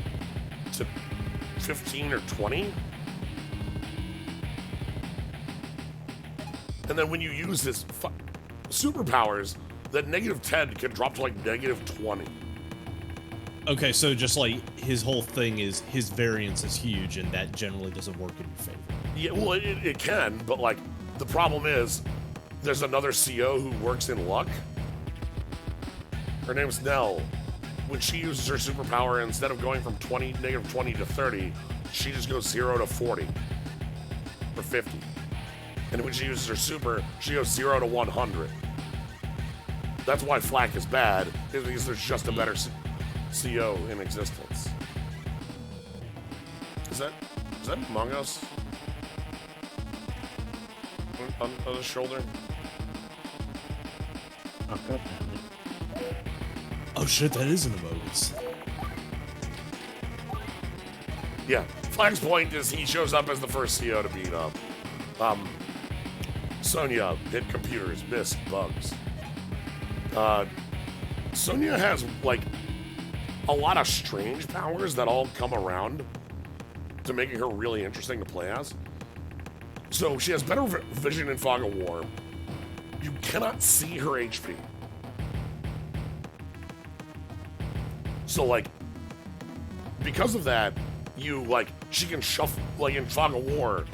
[SPEAKER 1] to 15 or 20. And then when you use his superpowers, that negative 10 can drop to like negative 20.
[SPEAKER 3] Okay, so just like his whole thing is his variance is huge, and that generally doesn't work in your favor.
[SPEAKER 1] Yeah, well, it can, but like the problem is there's another CO who works in luck. Her name's Nell. When she uses her superpower, instead of going from negative 20 to 30, she just goes 0 to 40 or 50. And when she uses her super, she goes 0 to 100. That's why Flak is bad, is because there's just a better CO in existence. Is that Among Us? On his shoulder?
[SPEAKER 2] Oh, God damn it.
[SPEAKER 3] Oh shit, that is an Amogus.
[SPEAKER 1] Yeah. Flag's point is he shows up as the first CO to beat up. Sonya hit computers, missed bugs. Sonya has like a lot of strange powers that all come around to making her really interesting to play as. So she has better vision in Fog of War. You cannot see her HP. So like, because of that, she can shuffle, like in Fog of War,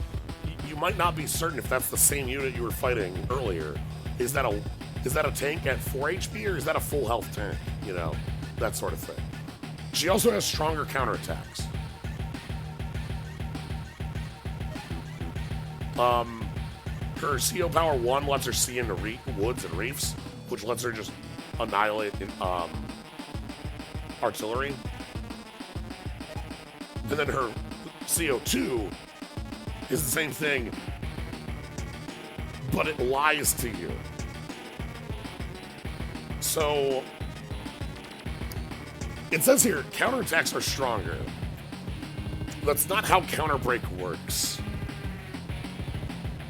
[SPEAKER 1] you might not be certain if that's the same unit you were fighting earlier. Is that a tank at 4 HP or is that a full health tank? You know, that sort of thing. She also has stronger counterattacks. Her CO power 1 lets her see into woods and reefs, which lets her just annihilate artillery. And then her CO2 is the same thing, but it lies to you. So it says here, counterattacks are stronger. That's not how Counterbreak works.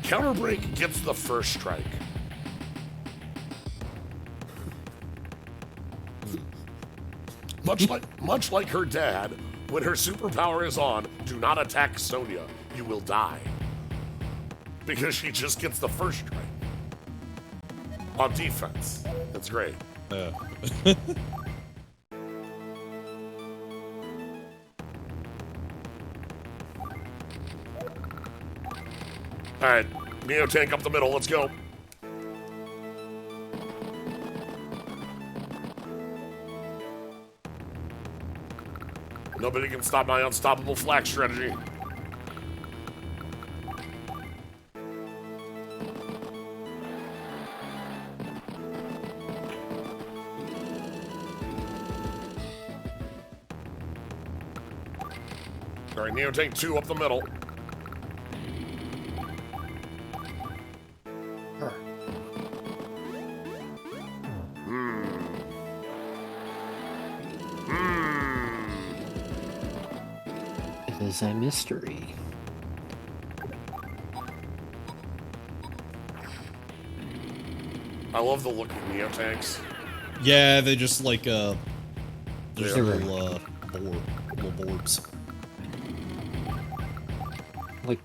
[SPEAKER 1] Counterbreak gets the first strike. Much like her dad, when her superpower is on, do not attack Sonya. You will die. Because she just gets the first strike. On defense. That's great. Alright, Neo tank up the middle, let's go. Nobody can stop my unstoppable Flak strategy. Alright, Neo tank 2 up the middle.
[SPEAKER 2] It is a mystery.
[SPEAKER 1] I love the look of Neo tanks.
[SPEAKER 3] Yeah, they just like they're just
[SPEAKER 2] Yeah.
[SPEAKER 3] little boards.
[SPEAKER 2] Like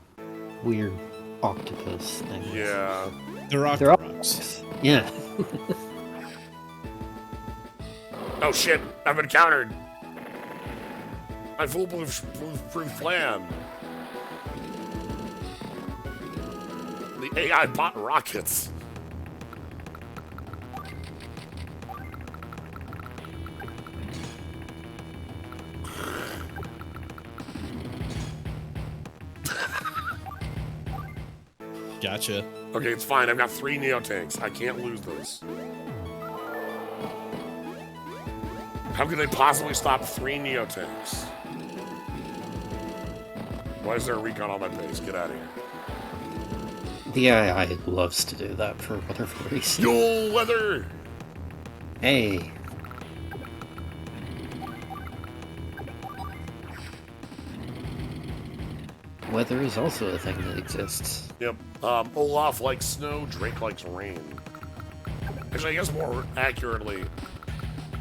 [SPEAKER 2] weird octopus things.
[SPEAKER 1] Yeah.
[SPEAKER 3] They're
[SPEAKER 2] They're
[SPEAKER 3] octoroks.
[SPEAKER 2] Yeah.
[SPEAKER 1] Oh shit, I've been countered. My foolproof plan. The AI bot rockets.
[SPEAKER 3] Gotcha.
[SPEAKER 1] Okay, it's fine. I've got 3 Neo tanks. I can't lose those. How could they possibly stop 3 Neo tanks? Why is there a recon on my base? Get out of here.
[SPEAKER 2] The AI loves to do that for whatever reason.
[SPEAKER 1] Yo, weather!
[SPEAKER 2] Hey. Weather is also a thing that exists.
[SPEAKER 1] Yep. Olaf likes snow, Drake likes rain. Actually, I guess more accurately,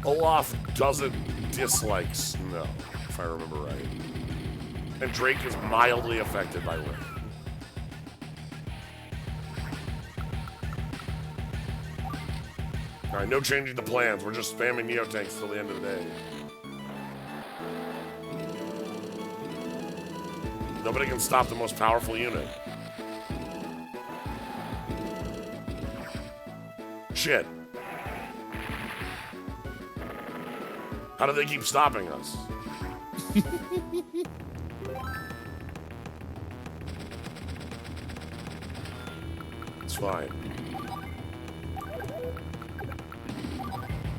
[SPEAKER 1] Olaf doesn't dislike snow, if I remember right. And Drake is mildly affected by rain. Alright, no changing the plans. We're just spamming Neo tanks till the end of the day. Nobody can stop the most powerful unit. Shit. How do they keep stopping us? It's fine.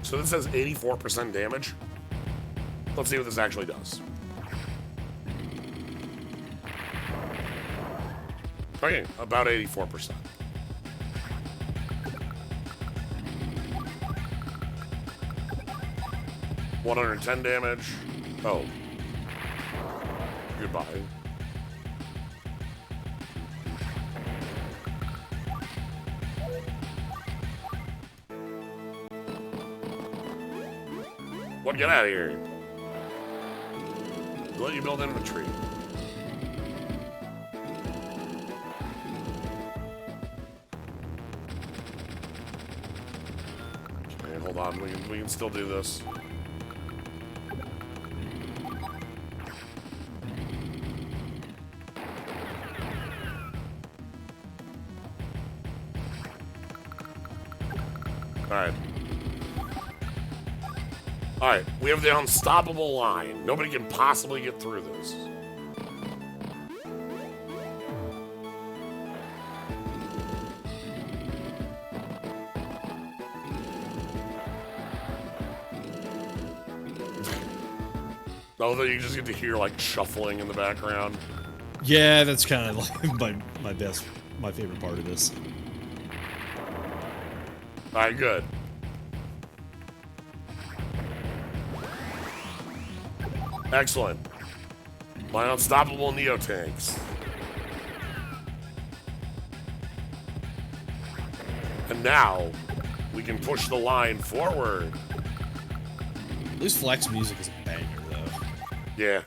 [SPEAKER 1] So this says 84% damage. Let's see what this actually does. Okay, about 84%. $110 damage. Oh. Goodbye. What? Get out of here. Let you build inventory. Okay, hold on. We can still do this. Alright. Alright, we have the unstoppable line. Nobody can possibly get through this. Although you just get to hear like shuffling in the background.
[SPEAKER 3] Yeah, that's kind of like my favorite part of this.
[SPEAKER 1] Alright, good. Excellent. My unstoppable Neo tanks. And now we can push the line forward.
[SPEAKER 3] This Flex music is a banger, though.
[SPEAKER 1] Yeah.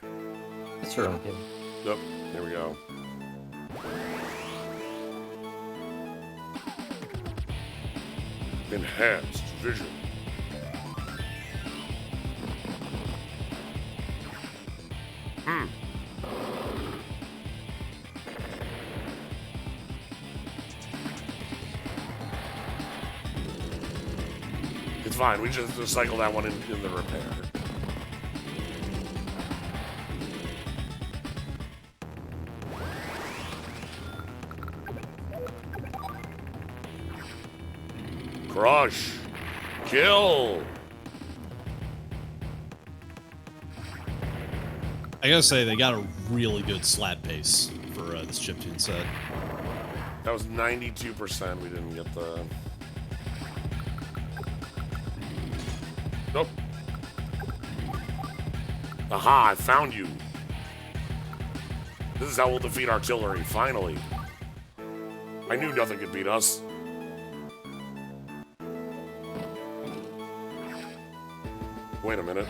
[SPEAKER 2] That's really good.
[SPEAKER 1] Yep. There we go. Enhanced vision. It's fine. We just cycle that one in the repair. Crush. Kill.
[SPEAKER 3] I gotta say, they got a really good slap pace for this chiptune set.
[SPEAKER 1] That was 92%. We didn't get the... Nope. Aha, I found you. This is how we'll defeat artillery, finally. I knew nothing could beat us. Wait a minute.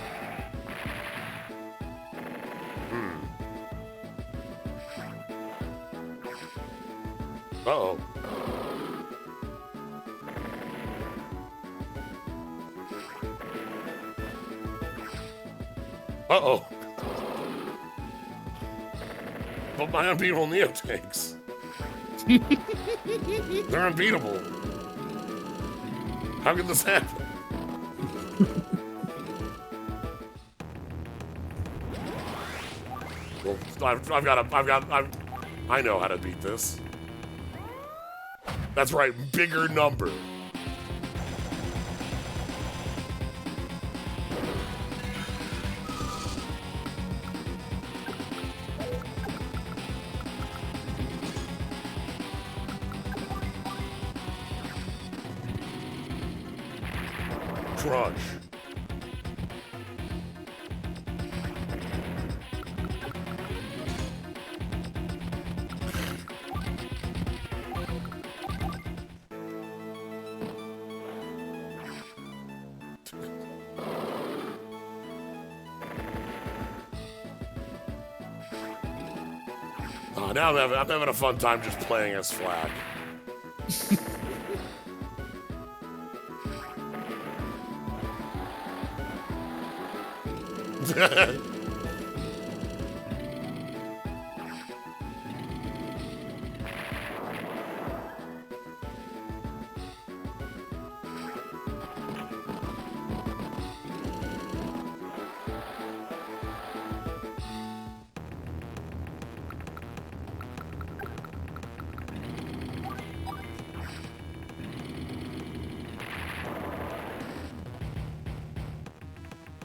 [SPEAKER 1] Uh-oh. Uh-oh. But my unbeatable Neo tanks. They're unbeatable. How could this happen? Well, I know how to beat this. That's right, bigger number. Crunch. Now I'm having a fun time just playing as Flag.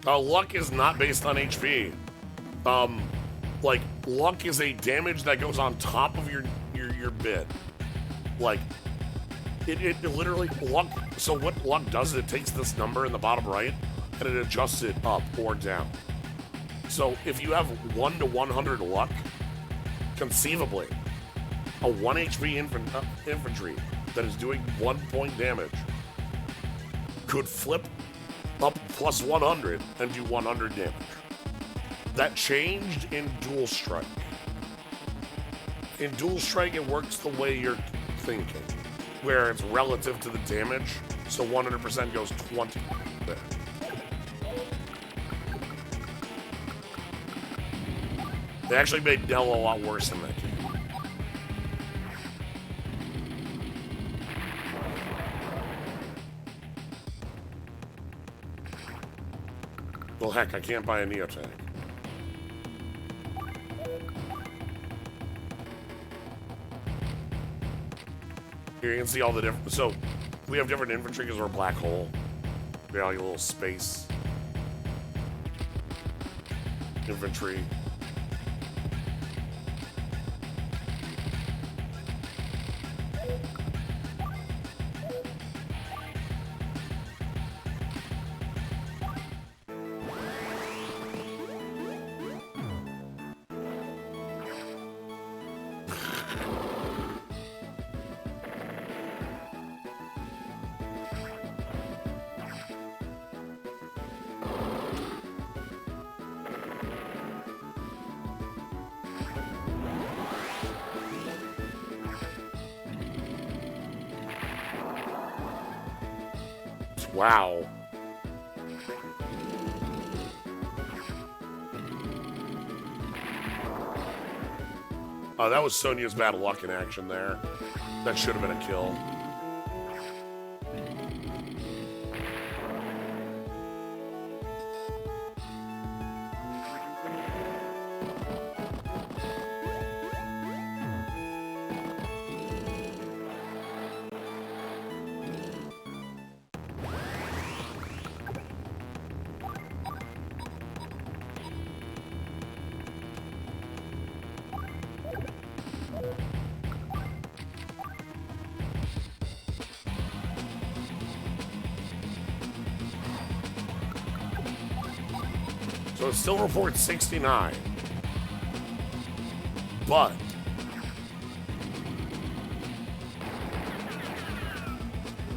[SPEAKER 1] Luck is not based on HP. Like, luck is a damage that goes on top of your bid. Like, it literally, luck, so what luck does is it takes this number in the bottom right and it adjusts it up or down. So if you have 1 to 100 luck, conceivably, a 1 HP infantry that is doing 1 point damage could flip up plus 100 and do 100 damage. That changed in Dual Strike. In Dual Strike, it works the way you're thinking, where it's relative to the damage, so 100% goes 20 there. They actually made Dell a lot worse in that game. Well, heck, I can't buy a Neotank. Here you can see all the different. So we have different infantry because we're a black hole. We got like a little space infantry. Wow. Oh, that was Sonya's bad luck in action there. That should have been a kill. So it still reports 69. But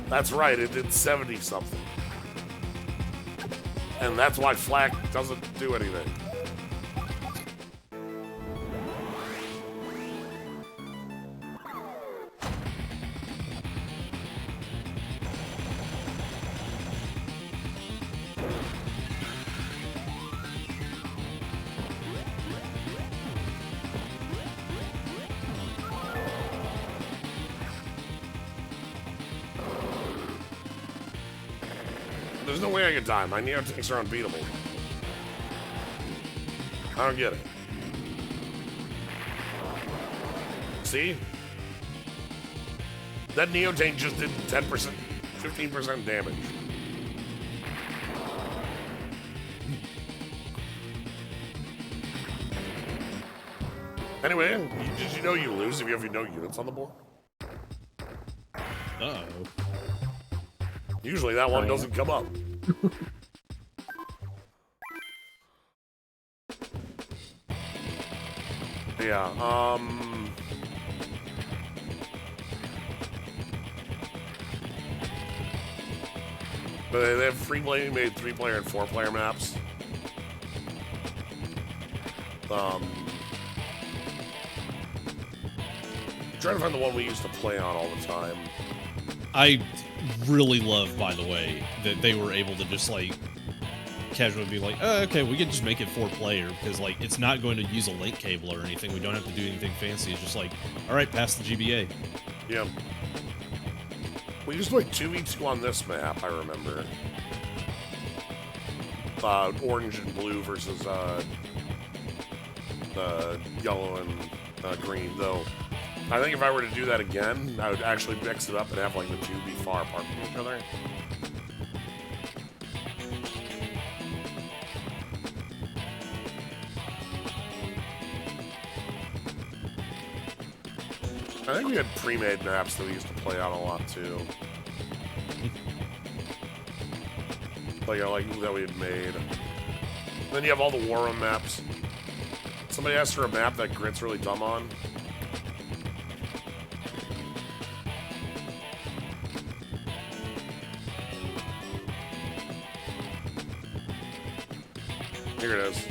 [SPEAKER 1] that's right, it did 70 something. And that's why Flak doesn't do anything. There's no way I could die. My Neotanks are unbeatable. I don't get it. See? That Neotank just did 10%, 15% damage. Anyway, did you know you lose if you have no units on the board?
[SPEAKER 3] Uh-oh.
[SPEAKER 1] Usually that one doesn't come up. Yeah, but they have made 3-player and 4-player maps. I'm trying to find the one we used to play on all the time.
[SPEAKER 3] I really love, by the way, that they were able to just, like, casually be like, oh, okay, we can just make it 4-player, because, like, it's not going to use a link cable or anything. We don't have to do anything fancy. It's just like, all right, pass the GBA.
[SPEAKER 1] Yeah. We used to play 2v2 on this map, I remember. Orange and blue versus, yellow and green, though. I think if I were to do that again, I would actually mix it up and have, like, the two be far apart from each other. I think we had pre-made maps that we used to play out a lot too. Like that we had made. Then you have all the war room maps. Somebody asked for a map that Grit's really dumb on. Here it is.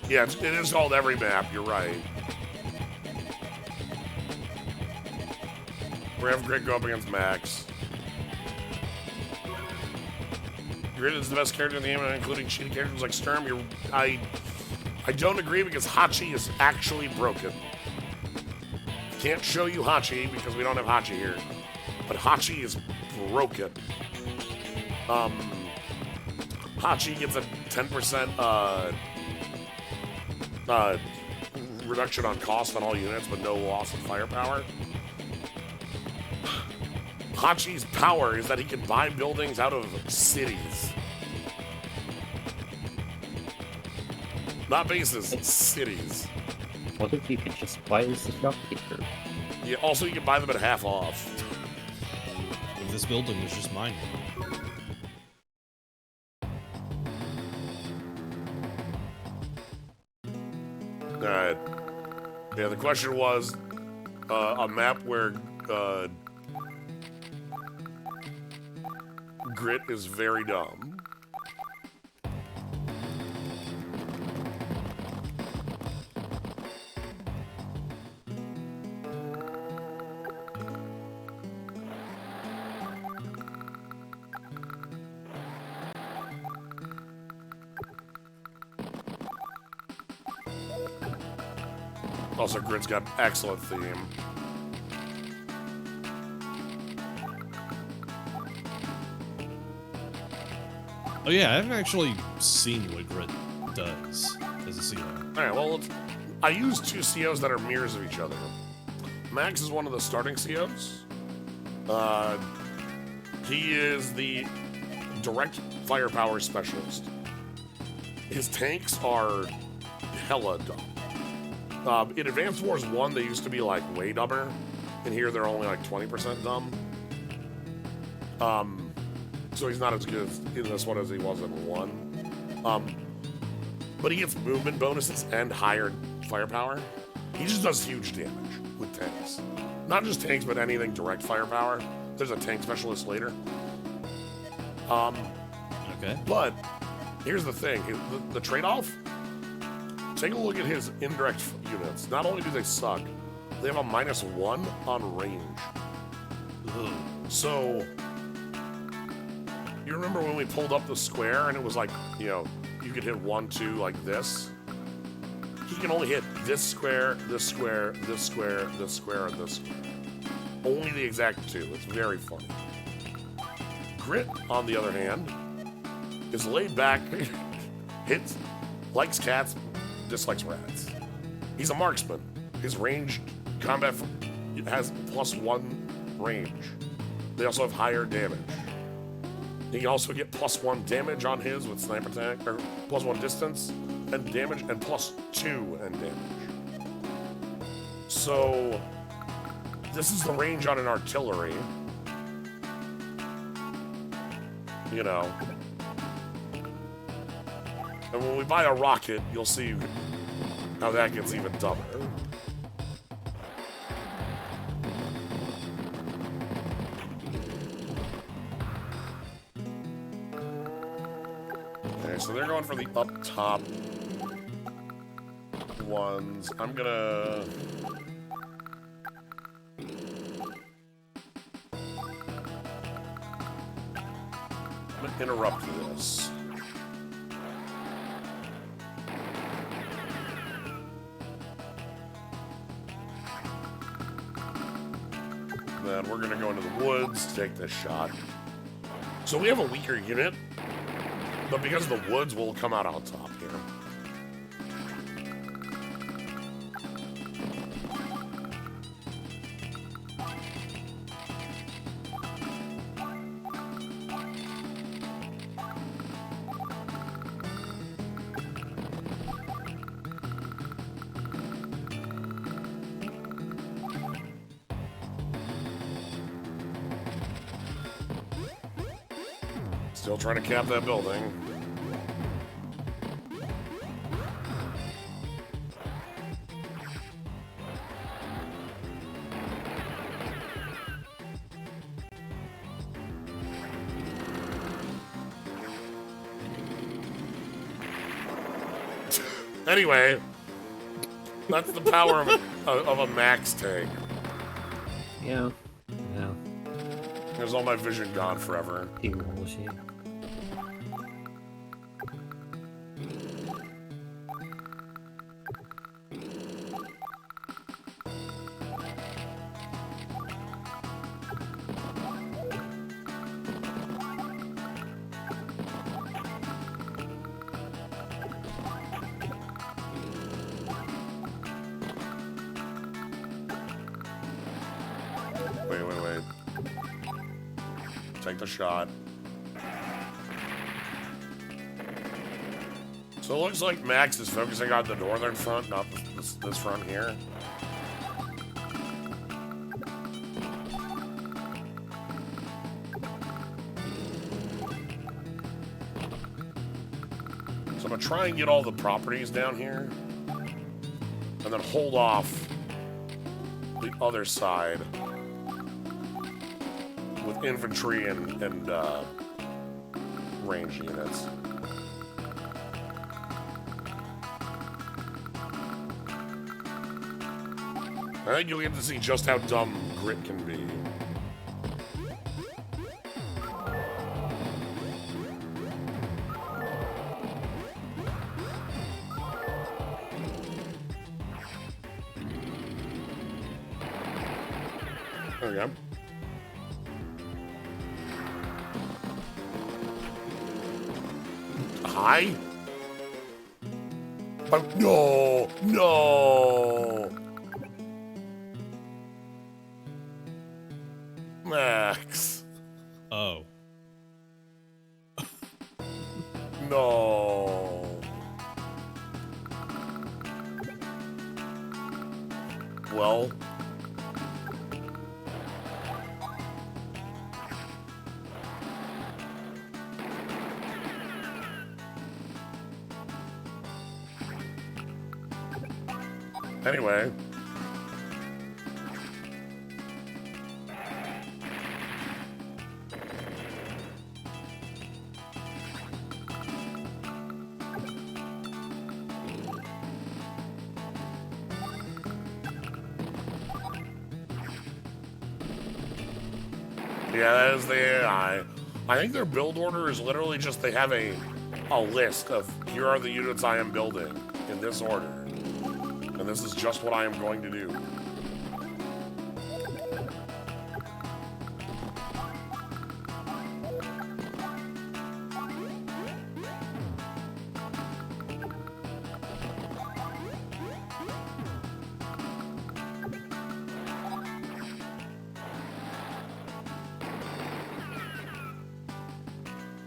[SPEAKER 1] Yeah, it is called every map, you're right. We're having Grit go up against Max. Grit is the best character in the game, including cheating characters like Sturm. I don't agree because Hachi is actually broken. Can't show you Hachi because we don't have Hachi here. But Hachi is broken. Hachi gets a 10% reduction on cost on all units, but no loss of firepower. Hachi's power is that he can buy buildings out of cities. Not bases, cities.
[SPEAKER 2] What if you could just buy this shopkeeper?
[SPEAKER 1] Yeah, also you can buy them at half off.
[SPEAKER 3] If this building was just mine.
[SPEAKER 1] Alright. Yeah, the question was a map where Grit is very dumb. Also, Grit's got excellent theme.
[SPEAKER 3] Oh yeah, I haven't actually seen what Grit does as a CO.
[SPEAKER 1] Alright, well, I use two COs that are mirrors of each other. Max is one of the starting COs. He is the direct firepower specialist. His tanks are hella dumb. In Advanced Wars 1, they used to be, like, way dumber. And here, they're only, like, 20% dumb. So he's not as good in this one as he was in 1. But he gets movement bonuses and higher firepower. He just does huge damage with tanks. Not just tanks, but anything direct firepower. There's a tank specialist later.
[SPEAKER 3] Okay.
[SPEAKER 1] But, here's the thing. The trade-off... Take a look at his indirect units. Not only do they suck, they have a -1 on range.
[SPEAKER 3] Ugh.
[SPEAKER 1] So, you remember when we pulled up the square and it was like, you know, you could hit 1, 2 like this? He can only hit this square, this square, this square, this square, and this square. Only the exact 2. It's very funny. Grit, on the other hand, is laid back, hits, likes cats, dislikes rats. He's a marksman. His ranged combat has +1 range. They also have higher damage. He can also get +1 damage on his with sniper attack, or +1 distance and damage, and +2 and damage. So this is the range on an artillery. You know. And when we buy a rocket, you'll see how that gets even dumber. Okay, so they're going for the up top ones. I'm gonna interrupt this. Then we're gonna go into the woods to take this shot. So we have a weaker unit, but because of the woods, we'll come out on top here. Still trying to cap that building. Anyway, that's the power of a max tank.
[SPEAKER 2] Yeah. Yeah.
[SPEAKER 1] There's all my vision gone forever.
[SPEAKER 2] Technology.
[SPEAKER 1] Wait. Take the shot. So it looks like Max is focusing on the northern front, not this front here. So I'm gonna try and get all the properties down here, and then hold off the other side with infantry and range units. I think you'll get to see just how dumb grit can be. There we go. Hi? Oh, no! No! Max.
[SPEAKER 3] Oh.
[SPEAKER 1] No. Well. Anyway. Yeah, that is the AI. I think their build order is literally just they have a list of here are the units I am building in this order. And this is just what I am going to do.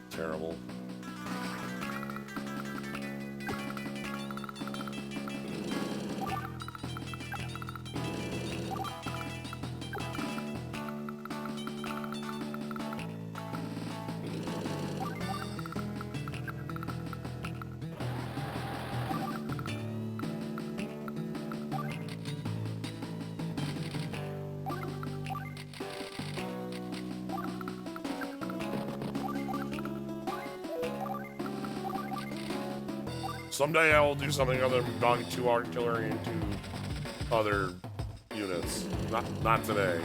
[SPEAKER 1] Terrible. Someday I will do something other than dog 2 artillery into other units. Not today.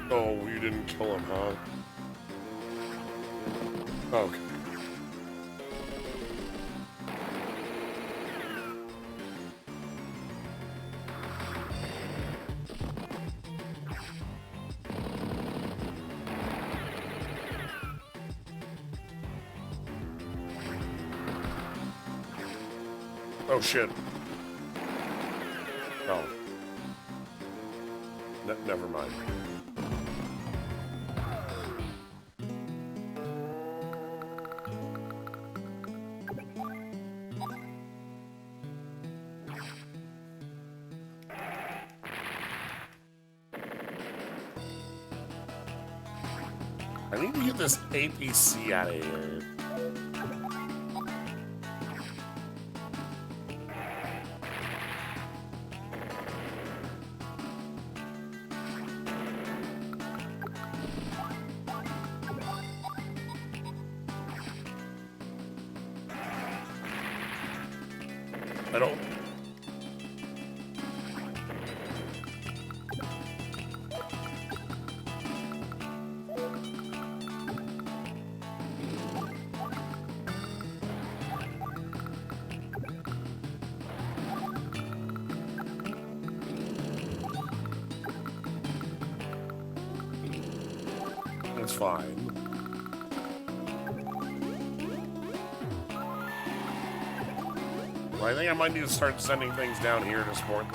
[SPEAKER 1] Oh, you didn't kill him, huh? Okay. Oh shit. Oh. Never mind. I need to get this APC out of here. I don't... It's fine. Well, I think I might need to start sending things down here to support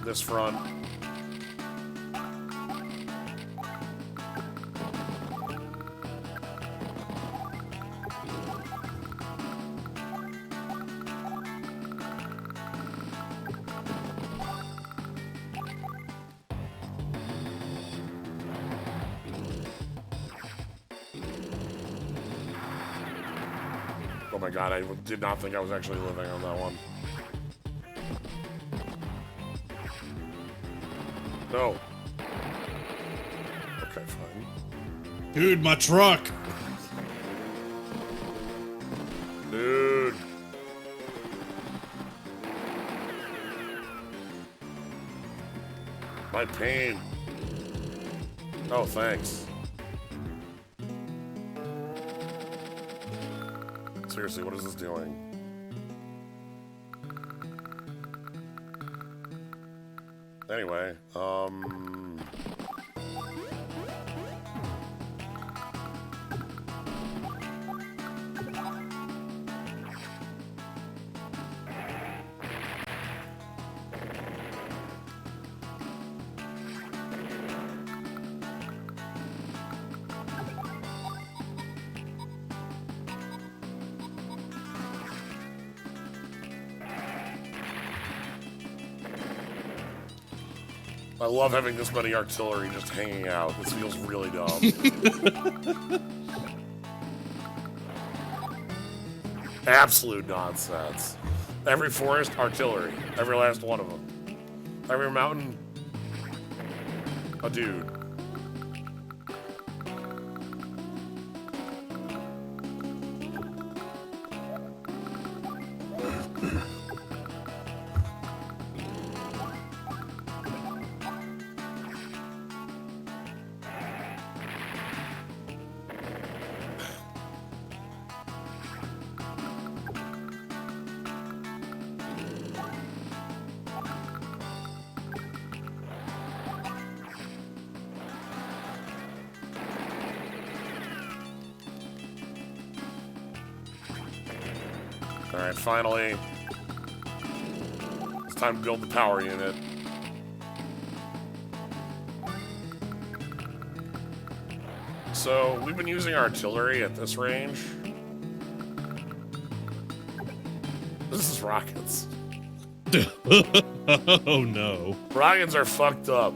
[SPEAKER 1] this front. Oh my god, I did not think I was actually living on that one. No. Okay, fine.
[SPEAKER 3] Dude, my truck!
[SPEAKER 1] Dude. My pain. Oh, thanks. Seriously, what is this doing? Anyway, I love having this many artillery just hanging out. This feels really dumb. Absolute nonsense. Every forest, artillery. Every last one of them. Every mountain, a dude. Alright, finally. It's time to build the power unit. So, we've been using artillery at this range. This is rockets.
[SPEAKER 3] Oh no.
[SPEAKER 1] Rockets are fucked up.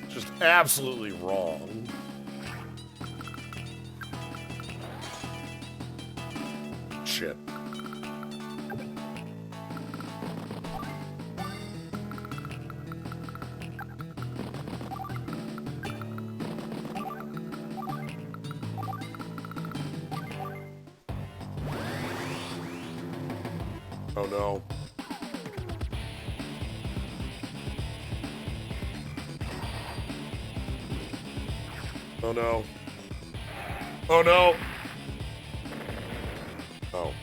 [SPEAKER 1] Just absolutely wrong. Shit. Oh no. Oh no. Oh no! Oh.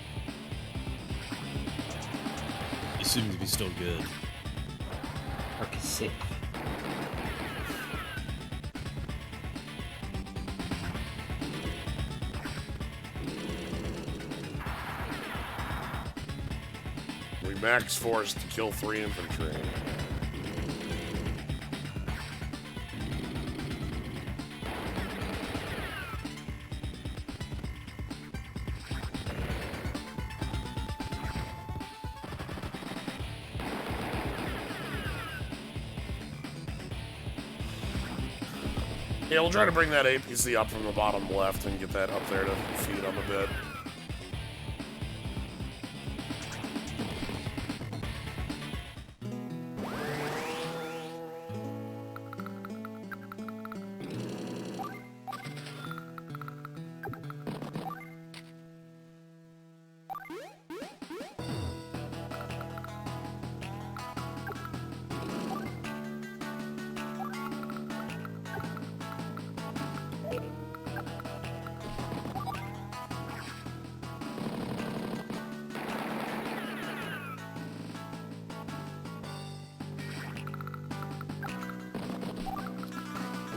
[SPEAKER 3] You seem to be still good.
[SPEAKER 2] Arc is safe.
[SPEAKER 1] Max force to kill 3 infantry. Yeah, we'll try to bring that APC up from the bottom left and get that up there to feed them a bit.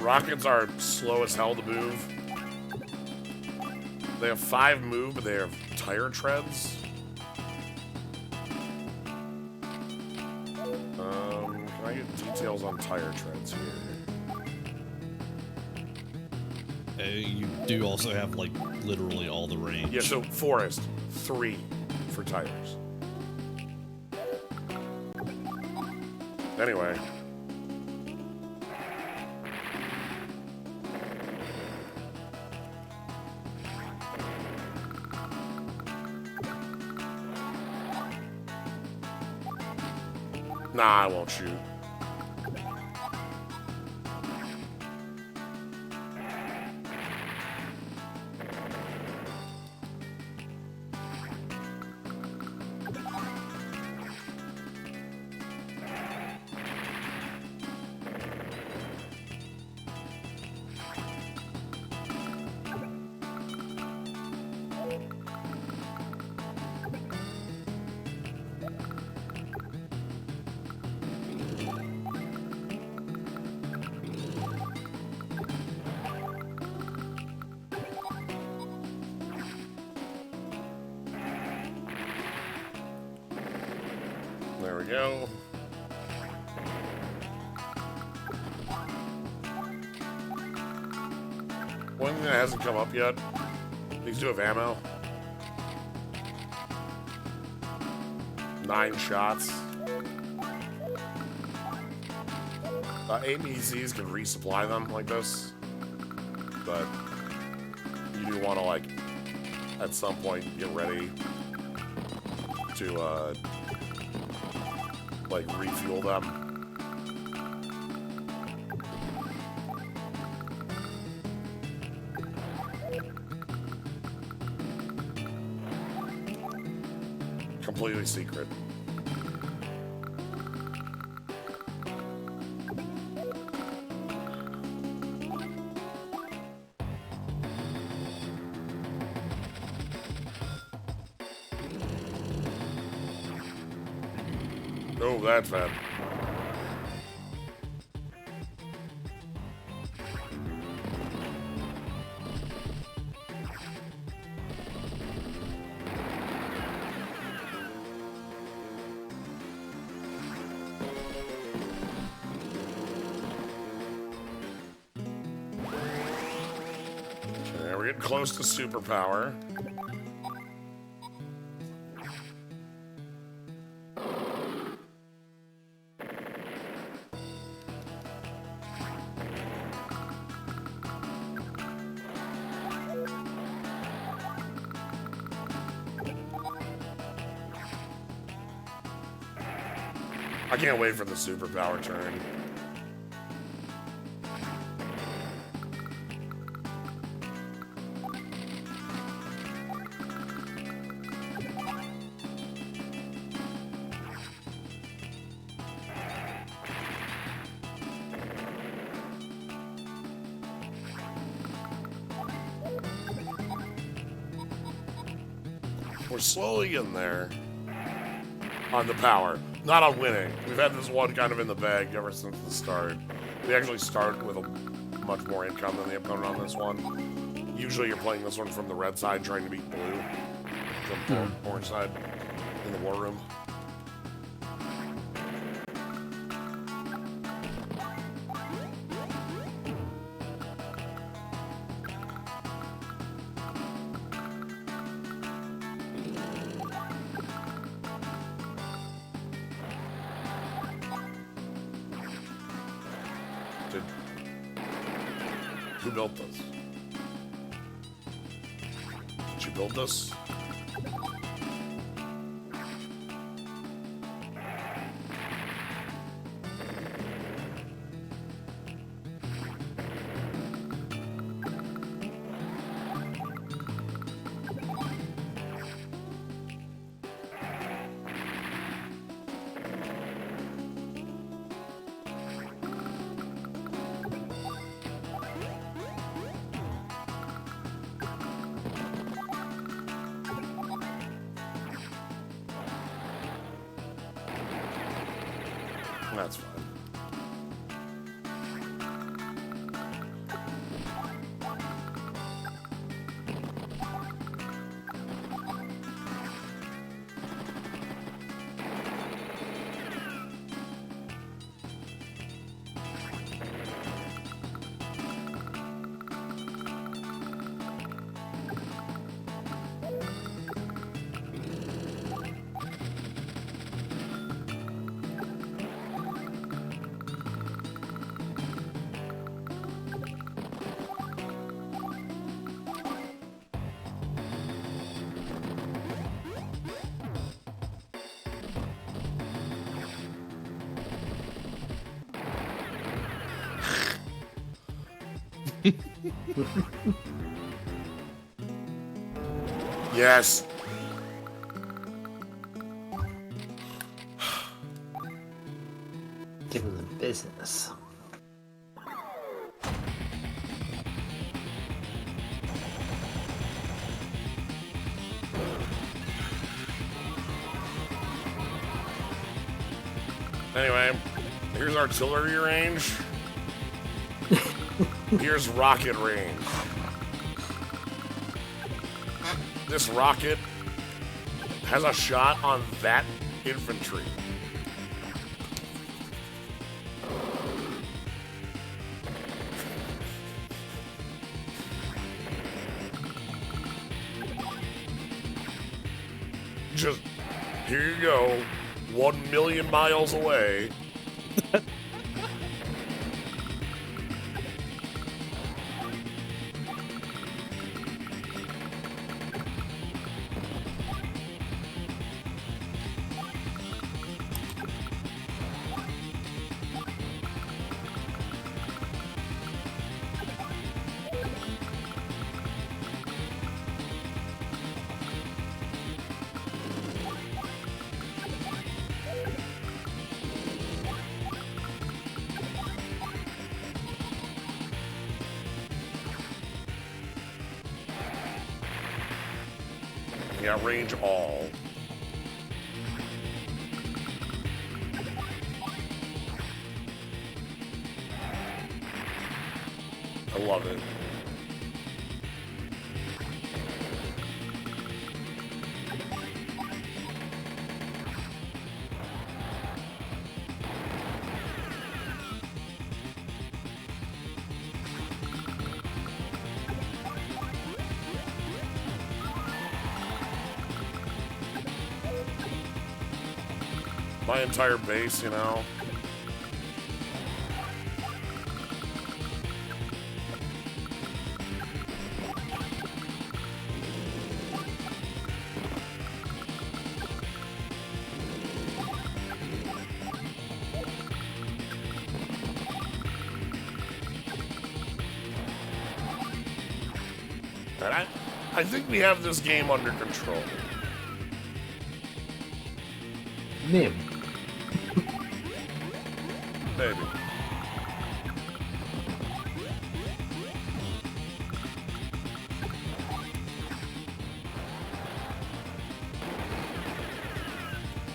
[SPEAKER 1] Rockets are slow as hell to move. They have 5 move, but they have tire treads. Can I get details on tire treads here?
[SPEAKER 3] You do also have, like, literally all the range.
[SPEAKER 1] Yeah, so forest, 3 for tires. Anyway. Nah, I won't shoot. There we go. One thing that hasn't come up yet, these do have ammo. 9 shots. APCs can resupply them like this, but you do want to, like, at some point get ready to, like, refuel them. Completely secret. Oh, that's bad. Okay, we're getting close to superpower. I can't wait for the superpower turn. We're slowly getting there on the power. Not on winning. We've had this one kind of in the bag ever since the start. We actually start with a much more income than the opponent on this one. Usually you're playing this one from the red side, trying to beat blue from the orange side in the war room. Who built this? Did you build this? That's fine. Yes.
[SPEAKER 2] Giving them business.
[SPEAKER 1] Anyway, here's artillery range. Here's rocket range. This rocket has a shot on that infantry. Just, here you go, 1 million miles away. Yeah, range all. I love it. My entire base, you know. And I think we have this game under control.
[SPEAKER 2] Maybe.
[SPEAKER 1] Maybe.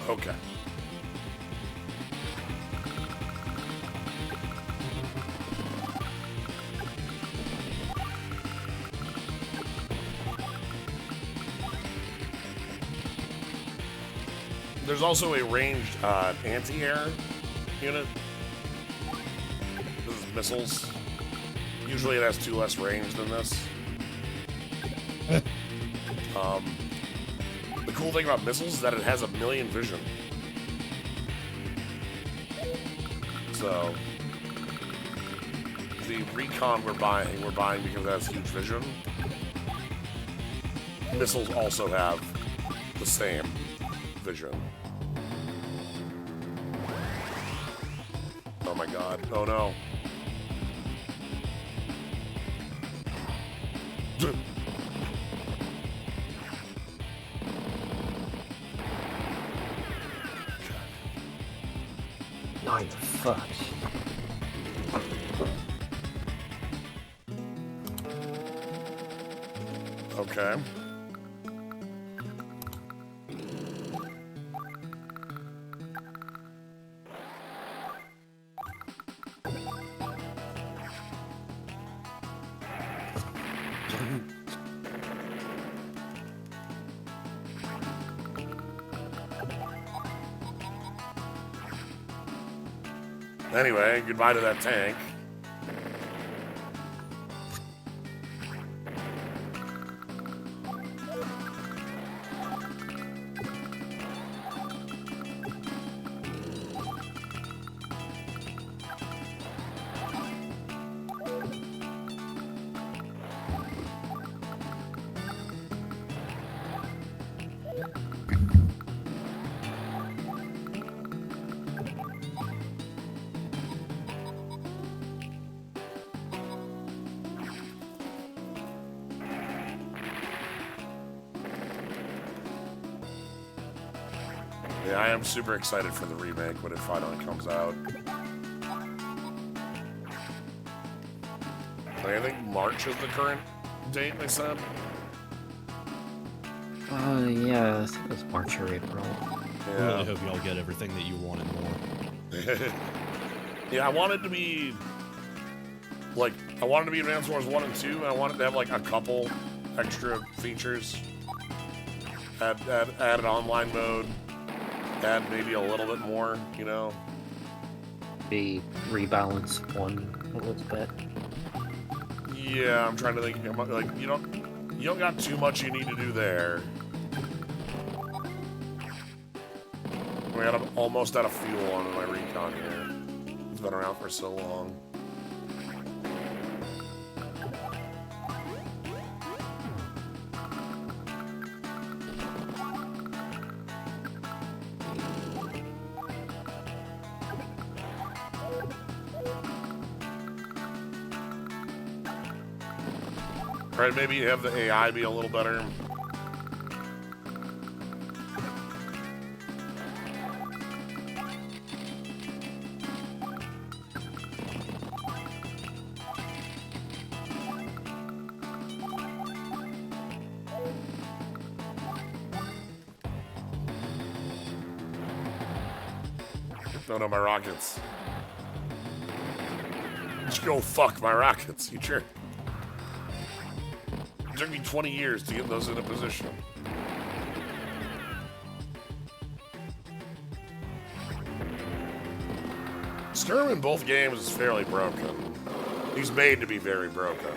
[SPEAKER 1] Okay. There's also a ranged anti-air unit. This is missiles. Usually it has 2 less range than this. The cool thing about missiles is that it has 1,000,000 vision. the recon we're buying because it has huge vision. Missiles also have the same vision. Oh my god. Oh no.
[SPEAKER 2] Oh, you fuck.
[SPEAKER 1] Okay. Anyway, goodbye to that tank. Yeah, I am super excited for the remake when it finally comes out. I think March is the current date, they said.
[SPEAKER 2] Yeah, I think it was March or April.
[SPEAKER 3] I really hope y'all get everything that you want and more.
[SPEAKER 1] Yeah, I wanted to be Advance Wars 1 and 2, and I wanted to have like a couple extra features. Add an online mode. Add maybe a little bit more, you know.
[SPEAKER 2] Be rebalance one a little bit.
[SPEAKER 1] Yeah, I'm trying to think. Like you don't got too much you need to do there. I'm almost out of fuel on my recon here. It's been around for so long. Right, maybe have the AI be a little better. Oh no, my rockets. Just go fuck my rockets, you jerk. It took me 20 years to get those in a position. Skirm in both games is fairly broken. He's made to be very broken.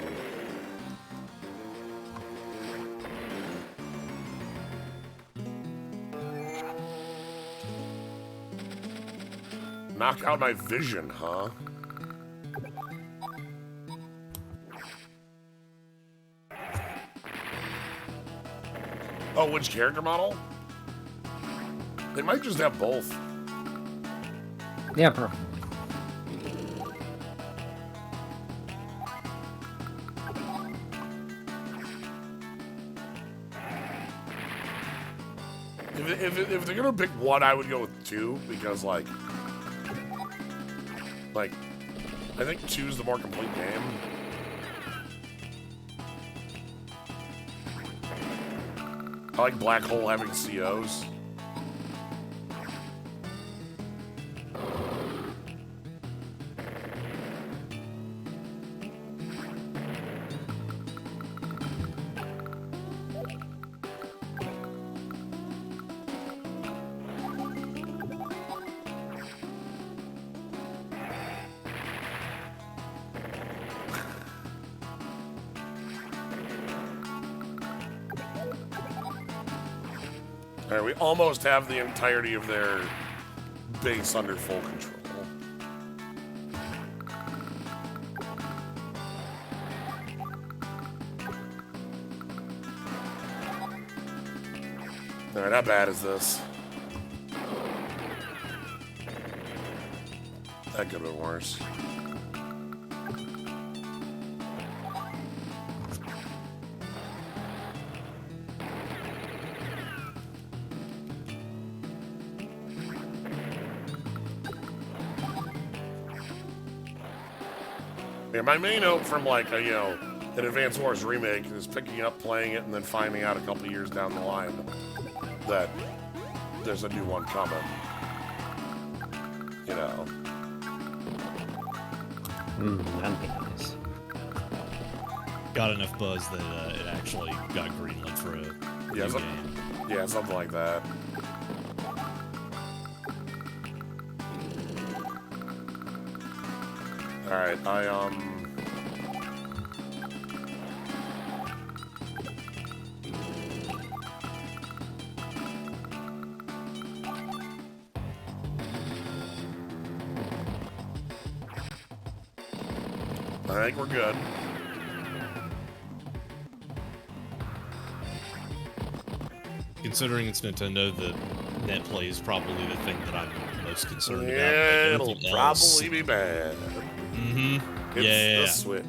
[SPEAKER 1] Knock out my vision, huh? Oh, which character model? They might just have both.
[SPEAKER 2] Yeah, bro.
[SPEAKER 1] If they're gonna pick one, I would go with 2 because like I think 2's the more complete game. I like Black Hole having COs. Alright, we almost have the entirety of their base under full control. Alright, how bad is this? That could have been worse. Yeah, my main hope from like a, an Advance Wars remake is picking up, playing it, and then finding out a couple years down the line that there's a new one coming. You know.
[SPEAKER 2] That'd be nice.
[SPEAKER 3] Got enough buzz that it actually got greenlit for a new game.
[SPEAKER 1] Yeah, something like that. Alright, I think we're good.
[SPEAKER 3] Considering it's Nintendo, the net play is probably the thing that I'm most concerned about.
[SPEAKER 1] Yeah, it'll probably be bad.
[SPEAKER 3] Mm-hmm.
[SPEAKER 1] It's
[SPEAKER 3] Yeah.
[SPEAKER 1] the Switch.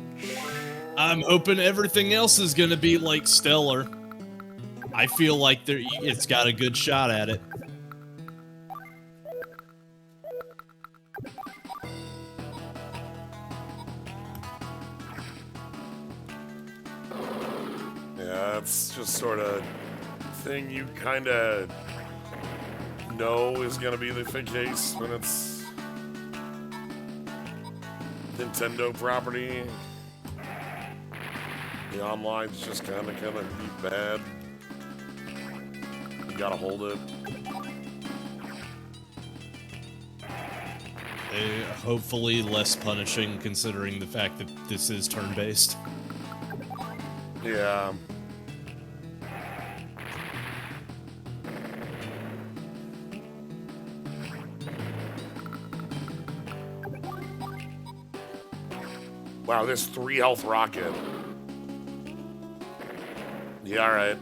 [SPEAKER 3] I'm hoping everything else is gonna be like stellar. I feel like it's got a good shot at it.
[SPEAKER 1] Yeah, it's just sort of thing you kind of know is going to be the case when it's Nintendo property. The online's just kind of gonna be bad. You gotta hold it.
[SPEAKER 3] Hopefully less punishing considering the fact that this is turn-based.
[SPEAKER 1] Yeah. Wow, this 3 health rocket. Yeah, alright.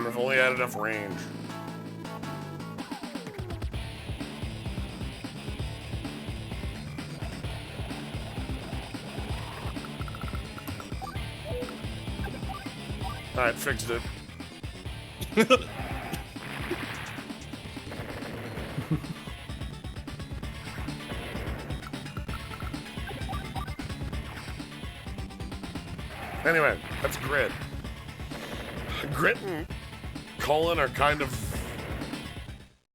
[SPEAKER 1] If only I had enough range. Alright, fixed it. Anyway, that's Grit. Grit and Colin are kind of,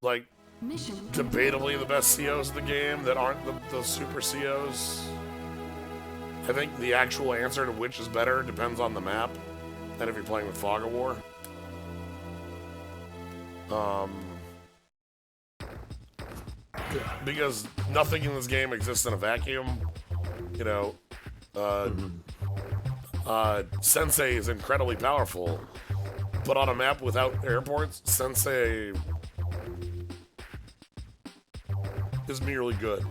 [SPEAKER 1] like, debatably the best COs in the game that aren't the super COs. I think the actual answer to which is better depends on the map. And if you're playing with Fog of War. Because nothing in this game exists in a vacuum. You know, Sensei is incredibly powerful. But on a map without airports, Sensei is merely good.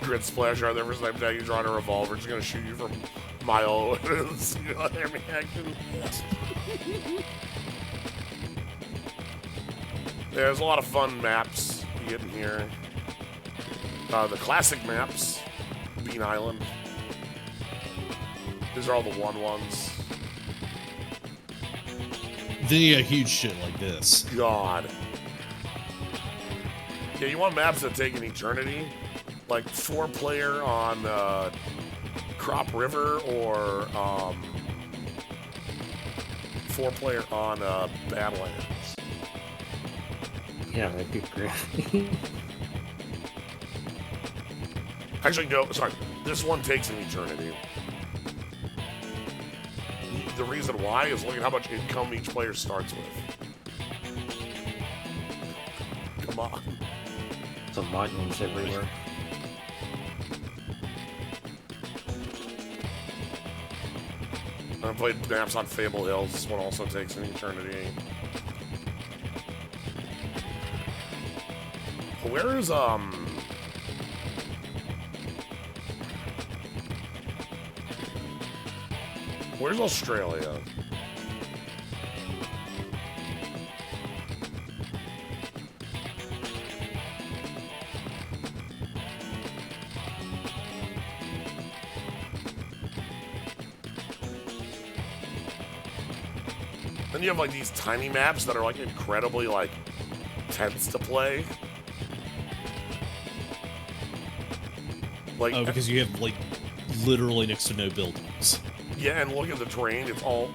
[SPEAKER 1] Grit Splash are there for some time you draw a revolver, it's gonna shoot you from a mile away. Enemy action. There's a lot of fun maps you get in here. The classic maps, Bean Island. These are all the ones.
[SPEAKER 3] Then you got huge shit like this.
[SPEAKER 1] God. Yeah, you want maps that take an eternity? Like 4-player on Crop River or 4-player on Badlands.
[SPEAKER 2] Yeah, that'd be great.
[SPEAKER 1] Actually, no, sorry. This one takes an eternity. The reason why is look at how much income each player starts with. Come on.
[SPEAKER 2] Some mountains everywhere.
[SPEAKER 1] I played maps on Fable Hills. This one also takes an eternity. Where's where's Australia? Then you have like these tiny maps that are like incredibly like tense to play. Like,
[SPEAKER 3] Oh, because you have like literally next to no buildings.
[SPEAKER 1] yeah, and look at the terrain. It's all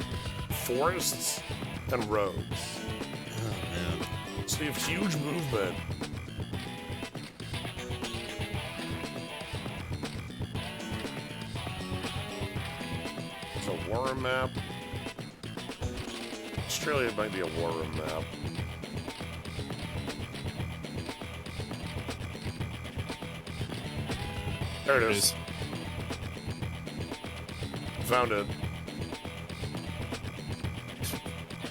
[SPEAKER 1] forests and roads.
[SPEAKER 3] Oh man.
[SPEAKER 1] So you have huge movement. It's a war room map. Australia might be a war room map. There it is. Found it.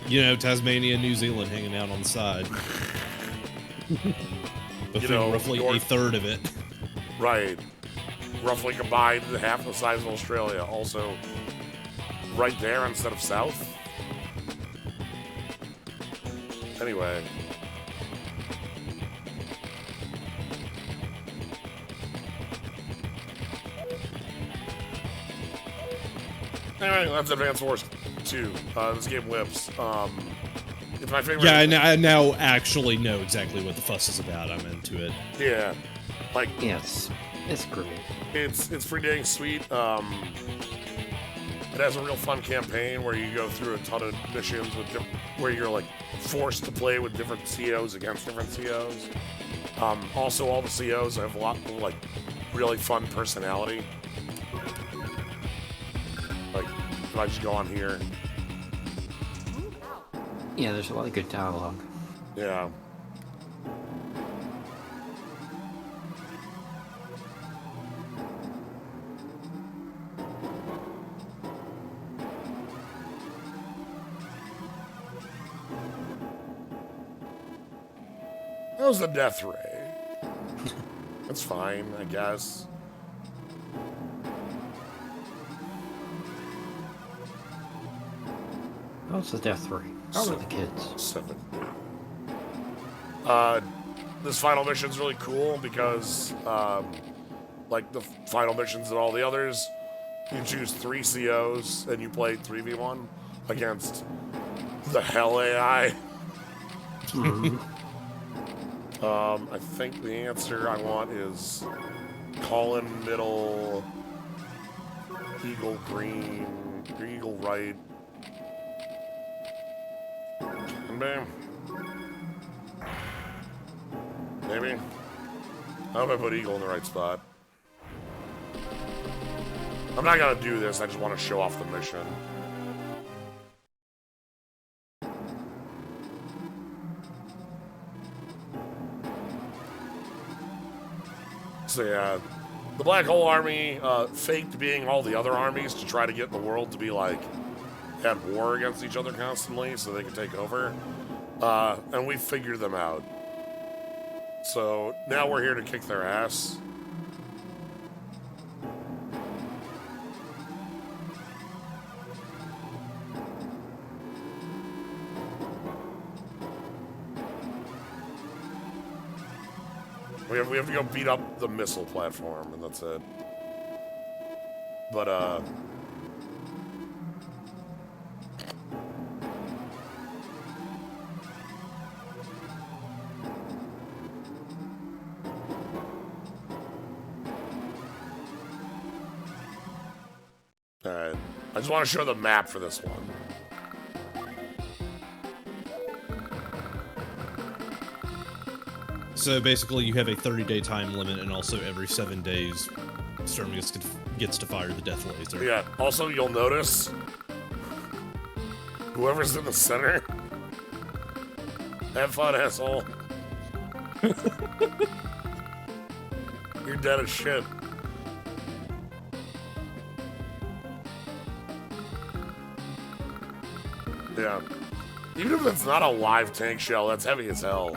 [SPEAKER 3] You know, Tasmania, New Zealand hanging out on the side. But
[SPEAKER 1] You know,
[SPEAKER 3] roughly a third of it.
[SPEAKER 1] Right. Roughly combined, half the size of Australia. Also, right there instead of south. Anyway. Anyway, that's Advance Wars 2. This game whips. It's my favorite.
[SPEAKER 3] Yeah, I now actually know exactly what the fuss is about. I'm into it.
[SPEAKER 1] Yeah. Like,
[SPEAKER 2] Yes, it's great.
[SPEAKER 1] it's pretty dang sweet. It has a real fun campaign where you go through a ton of missions with where you're like forced to play with different COs against different COs. Also, all the COs have a lot of like really fun personality. Like, if I just go on here,
[SPEAKER 2] Yeah, there's a lot of good dialogue.
[SPEAKER 1] yeah. That was the death ray. That's fine, I guess.
[SPEAKER 2] How's the death rate? How are the kids?
[SPEAKER 1] 7. This final mission's really cool because, like the final missions and all the others, you choose 3 COs and you play 3v1 against the hell AI. I think the answer I want is Colin middle, Eagle green, Eagle right. And bam. Maybe. I hope I put Eagle in the right spot. I'm not gonna do this, I just want to show off the mission. So yeah, the Black Hole Army faked being all the other armies to try to get the world to be like at war against each other constantly so they could take over. And we figured them out. So now we're here to kick their ass. We have to go beat up the missile platform, and that's it. But, alright. I just want to show the map for this one.
[SPEAKER 3] So basically, you have a 30-day time limit, and also every 7 days, Storm gets to fire the death laser.
[SPEAKER 1] Yeah, also you'll notice whoever's in the center, have fun, asshole. You're dead as shit. Yeah. Even if it's not a live tank shell, that's heavy as hell.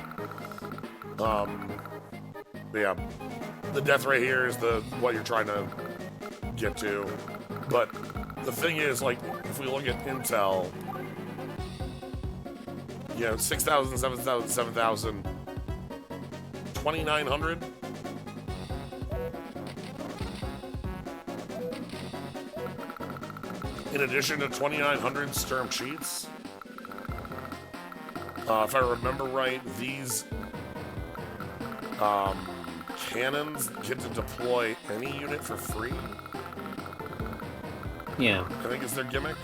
[SPEAKER 1] Yeah. The death ray here is what you're trying to get to. But the thing is, like, if we look at intel, 6,000, 7,000, 7,000, 2,900. In addition to 2,900 Sturm sheets. If I remember right, these cannons get to deploy any unit for free.
[SPEAKER 2] Yeah.
[SPEAKER 1] I think it's their gimmick.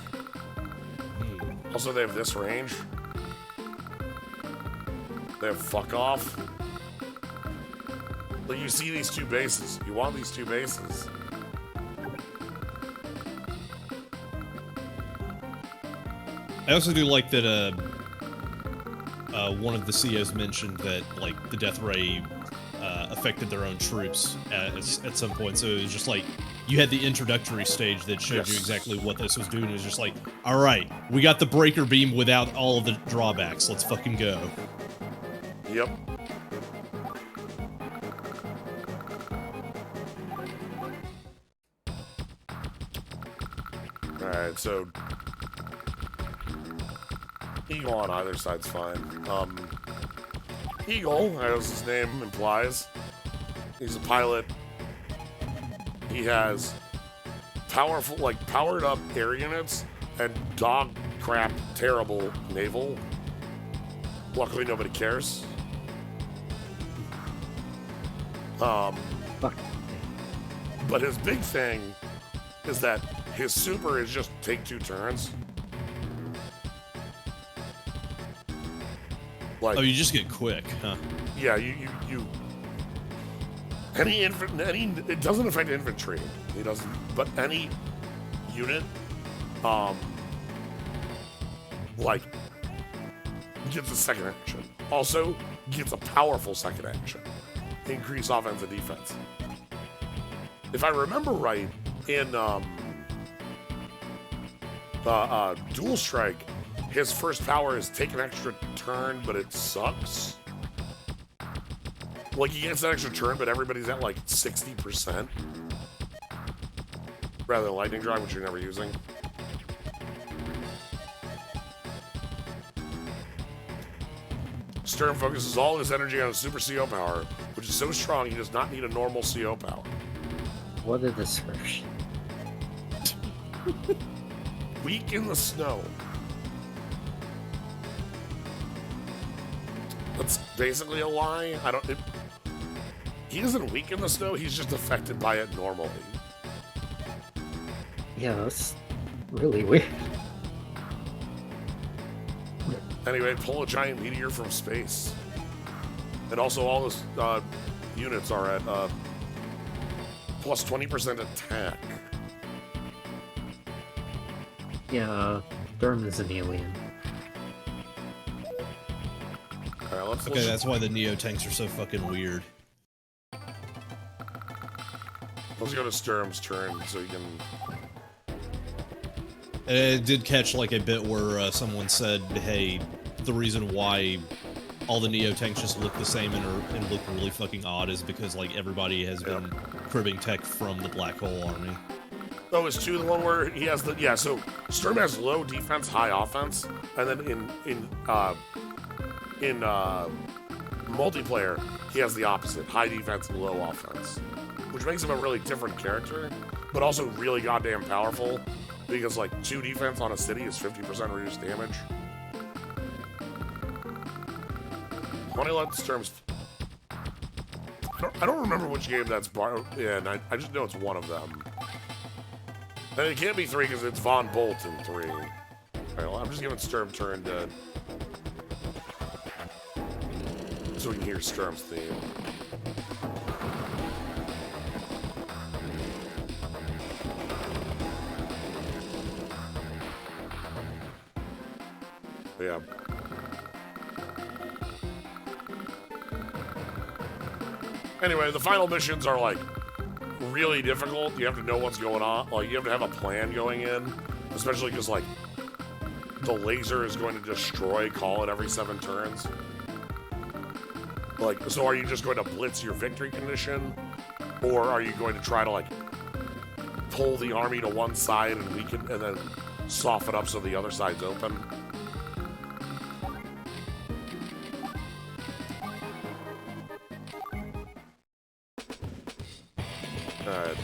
[SPEAKER 1] Also, they have this range. They have fuck off. Like, you see these two bases. You want these two bases.
[SPEAKER 3] I also do like that one of the COs mentioned that, like, the death ray affected their own troops at some point. So it was just like, you had the introductory stage that showed you exactly what this was doing. It was just like, all right, we got the breaker beam without all of the drawbacks. Let's fucking go.
[SPEAKER 1] Yep. Alright, so Eagle on either side's fine. Eagle, as his name implies, he's a pilot. He has powerful, like, powered up air units and dog crap terrible naval. Luckily nobody cares.
[SPEAKER 2] Fuck.
[SPEAKER 1] But his big thing is that his super is just take 2 turns. Like,
[SPEAKER 3] Oh, you just get quick, huh?
[SPEAKER 1] yeah, you it doesn't affect infantry. It doesn't, but any unit, like, gets a second action. Also, gets a powerful second action. Increase offense and defense. If I remember right, in Dual Strike, his first power is take an extra turn, but it sucks. Like, he gets an extra turn, but everybody's at, like, 60%. Rather than Lightning Drive, which you're never using. Sturm focuses all his energy on his super CO power, which is so strong he does not need a normal CO power.
[SPEAKER 2] What a dispersion.
[SPEAKER 1] Weak in the snow. That's basically a lie. He isn't weak in the snow, he's just affected by it normally.
[SPEAKER 2] Yeah, that's really weird.
[SPEAKER 1] Anyway, pull a giant meteor from space. And also all his units are at plus 20% attack.
[SPEAKER 2] Yeah, Durham is an alien.
[SPEAKER 1] Alright,
[SPEAKER 3] Okay, that's why the Neo tanks are so fucking weird.
[SPEAKER 1] Let's go to Sturm's turn so you can...
[SPEAKER 3] It did catch, like, a bit where someone said, hey, the reason why all the Neo tanks just look the same and look really fucking odd is because, like, everybody has been cribbing tech from the Black Hole Army.
[SPEAKER 1] Oh, is 2 the one where he has the... Yeah, so Sturm has low defense, high offense, and then in multiplayer, he has the opposite, high defense, low offense, which makes him a really different character, but also really goddamn powerful, because, like, 2 defense on a city is 50% reduced damage. When I let Sturm's... I don't remember which game that's in. I just know it's one of them. And it can't be 3 because it's Von Bolt in 3. Alright, well, I'm just giving Sturm turn to... so we can hear Sturm's theme. Yeah. Anyway, the final missions are, like, really difficult. You have to know what's going on. Like, you have to have a plan going in. Especially because, like, the laser is going to destroy Call it every 7 turns. Like, so are you just going to blitz your victory condition? Or are you going to try to, like, pull the army to one side and weaken, and then soften up so the other side's open? Alright.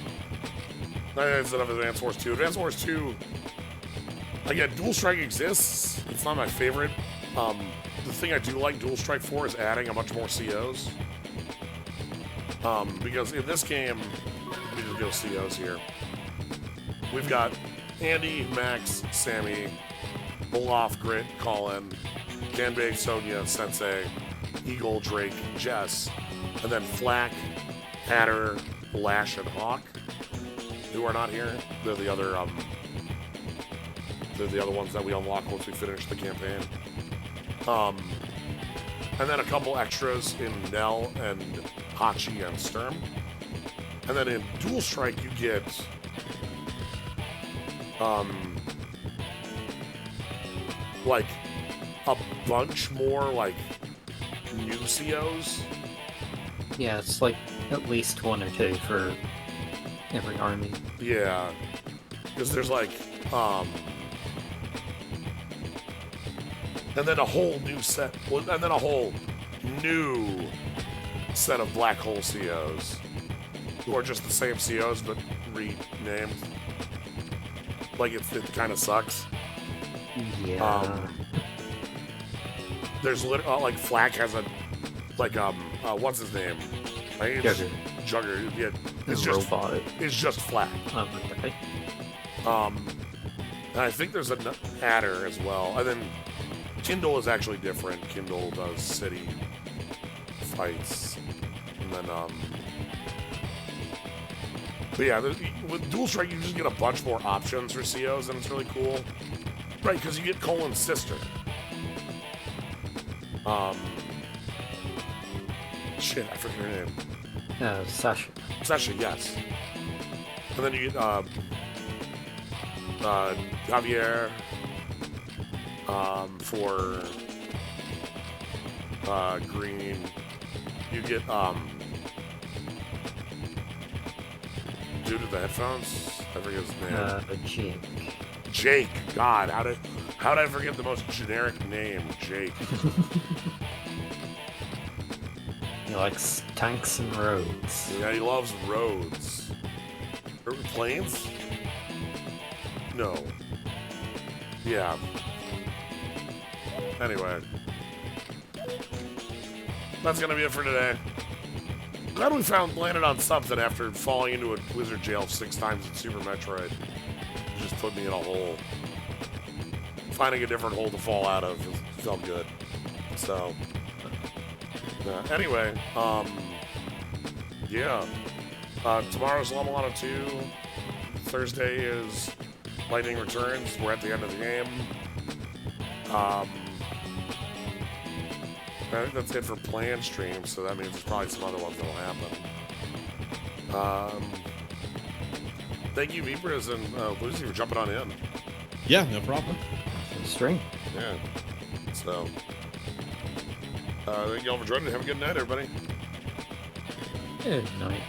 [SPEAKER 1] That's enough of Advance Wars 2. Advance Wars 2, again, Dual Strike exists. It's not my favorite. The thing I do like Dual Strike for is adding a bunch more COs. Because in this game, we just go COs here. We've got Andy, Max, Sammy, Olaf, Grit, Colin, Ganbei, Sonya, Sensei, Eagle, Drake, Jess, and then Flack, Hatter, Lash, and Hawk, who are not here. They're the other ones that we unlock once we finish the campaign. And then a couple extras in Nell and Hachi and Sturm. And then in Dual Strike, you get like a bunch more like new COs.
[SPEAKER 2] Yeah, it's like at least 1 or 2 for every army.
[SPEAKER 1] Yeah, because there's like and then a whole new set, and then a whole new set of Black Hole COs, who are just the same COs but renamed. Like it kind of sucks.
[SPEAKER 2] Yeah.
[SPEAKER 1] There's like Flack has a what's his name? I think it's Jugger. Yeah, it's just
[SPEAKER 2] robot.
[SPEAKER 1] It's just Flack.
[SPEAKER 2] Okay.
[SPEAKER 1] And I think there's an adder as well, and then Kindle is actually different. Kindle does city fights, and then but yeah, with Dual Strike you just get a bunch more options for COs, and it's really cool, right? Because you get Colin's sister. Shit, I forget her name.
[SPEAKER 2] Sasha.
[SPEAKER 1] Sasha, yes. And then you get Javier for green. You get dude with the headphones. I forget his name.
[SPEAKER 2] Jake.
[SPEAKER 1] Jake. God, how did I forget the most generic name? Jake.
[SPEAKER 2] He likes tanks and roads.
[SPEAKER 1] Yeah, he loves roads. Planes? No. Yeah. Anyway. That's gonna be it for today. Glad we landed on something after falling into a wizard jail 6 times in Super Metroid. It just put me in a hole. Finding a different hole to fall out of felt good. So, anyway, yeah. Tomorrow's La Milano 2. Thursday is Lightning Returns. We're at the end of the game. I think that's it for planned streams, so that means there's probably some other ones that'll happen. Thank you, Vpris and Lucy, for jumping on in.
[SPEAKER 3] Yeah, no problem.
[SPEAKER 2] String.
[SPEAKER 1] Yeah. So, thank you all for joining. Have a good night, everybody.
[SPEAKER 2] Good night.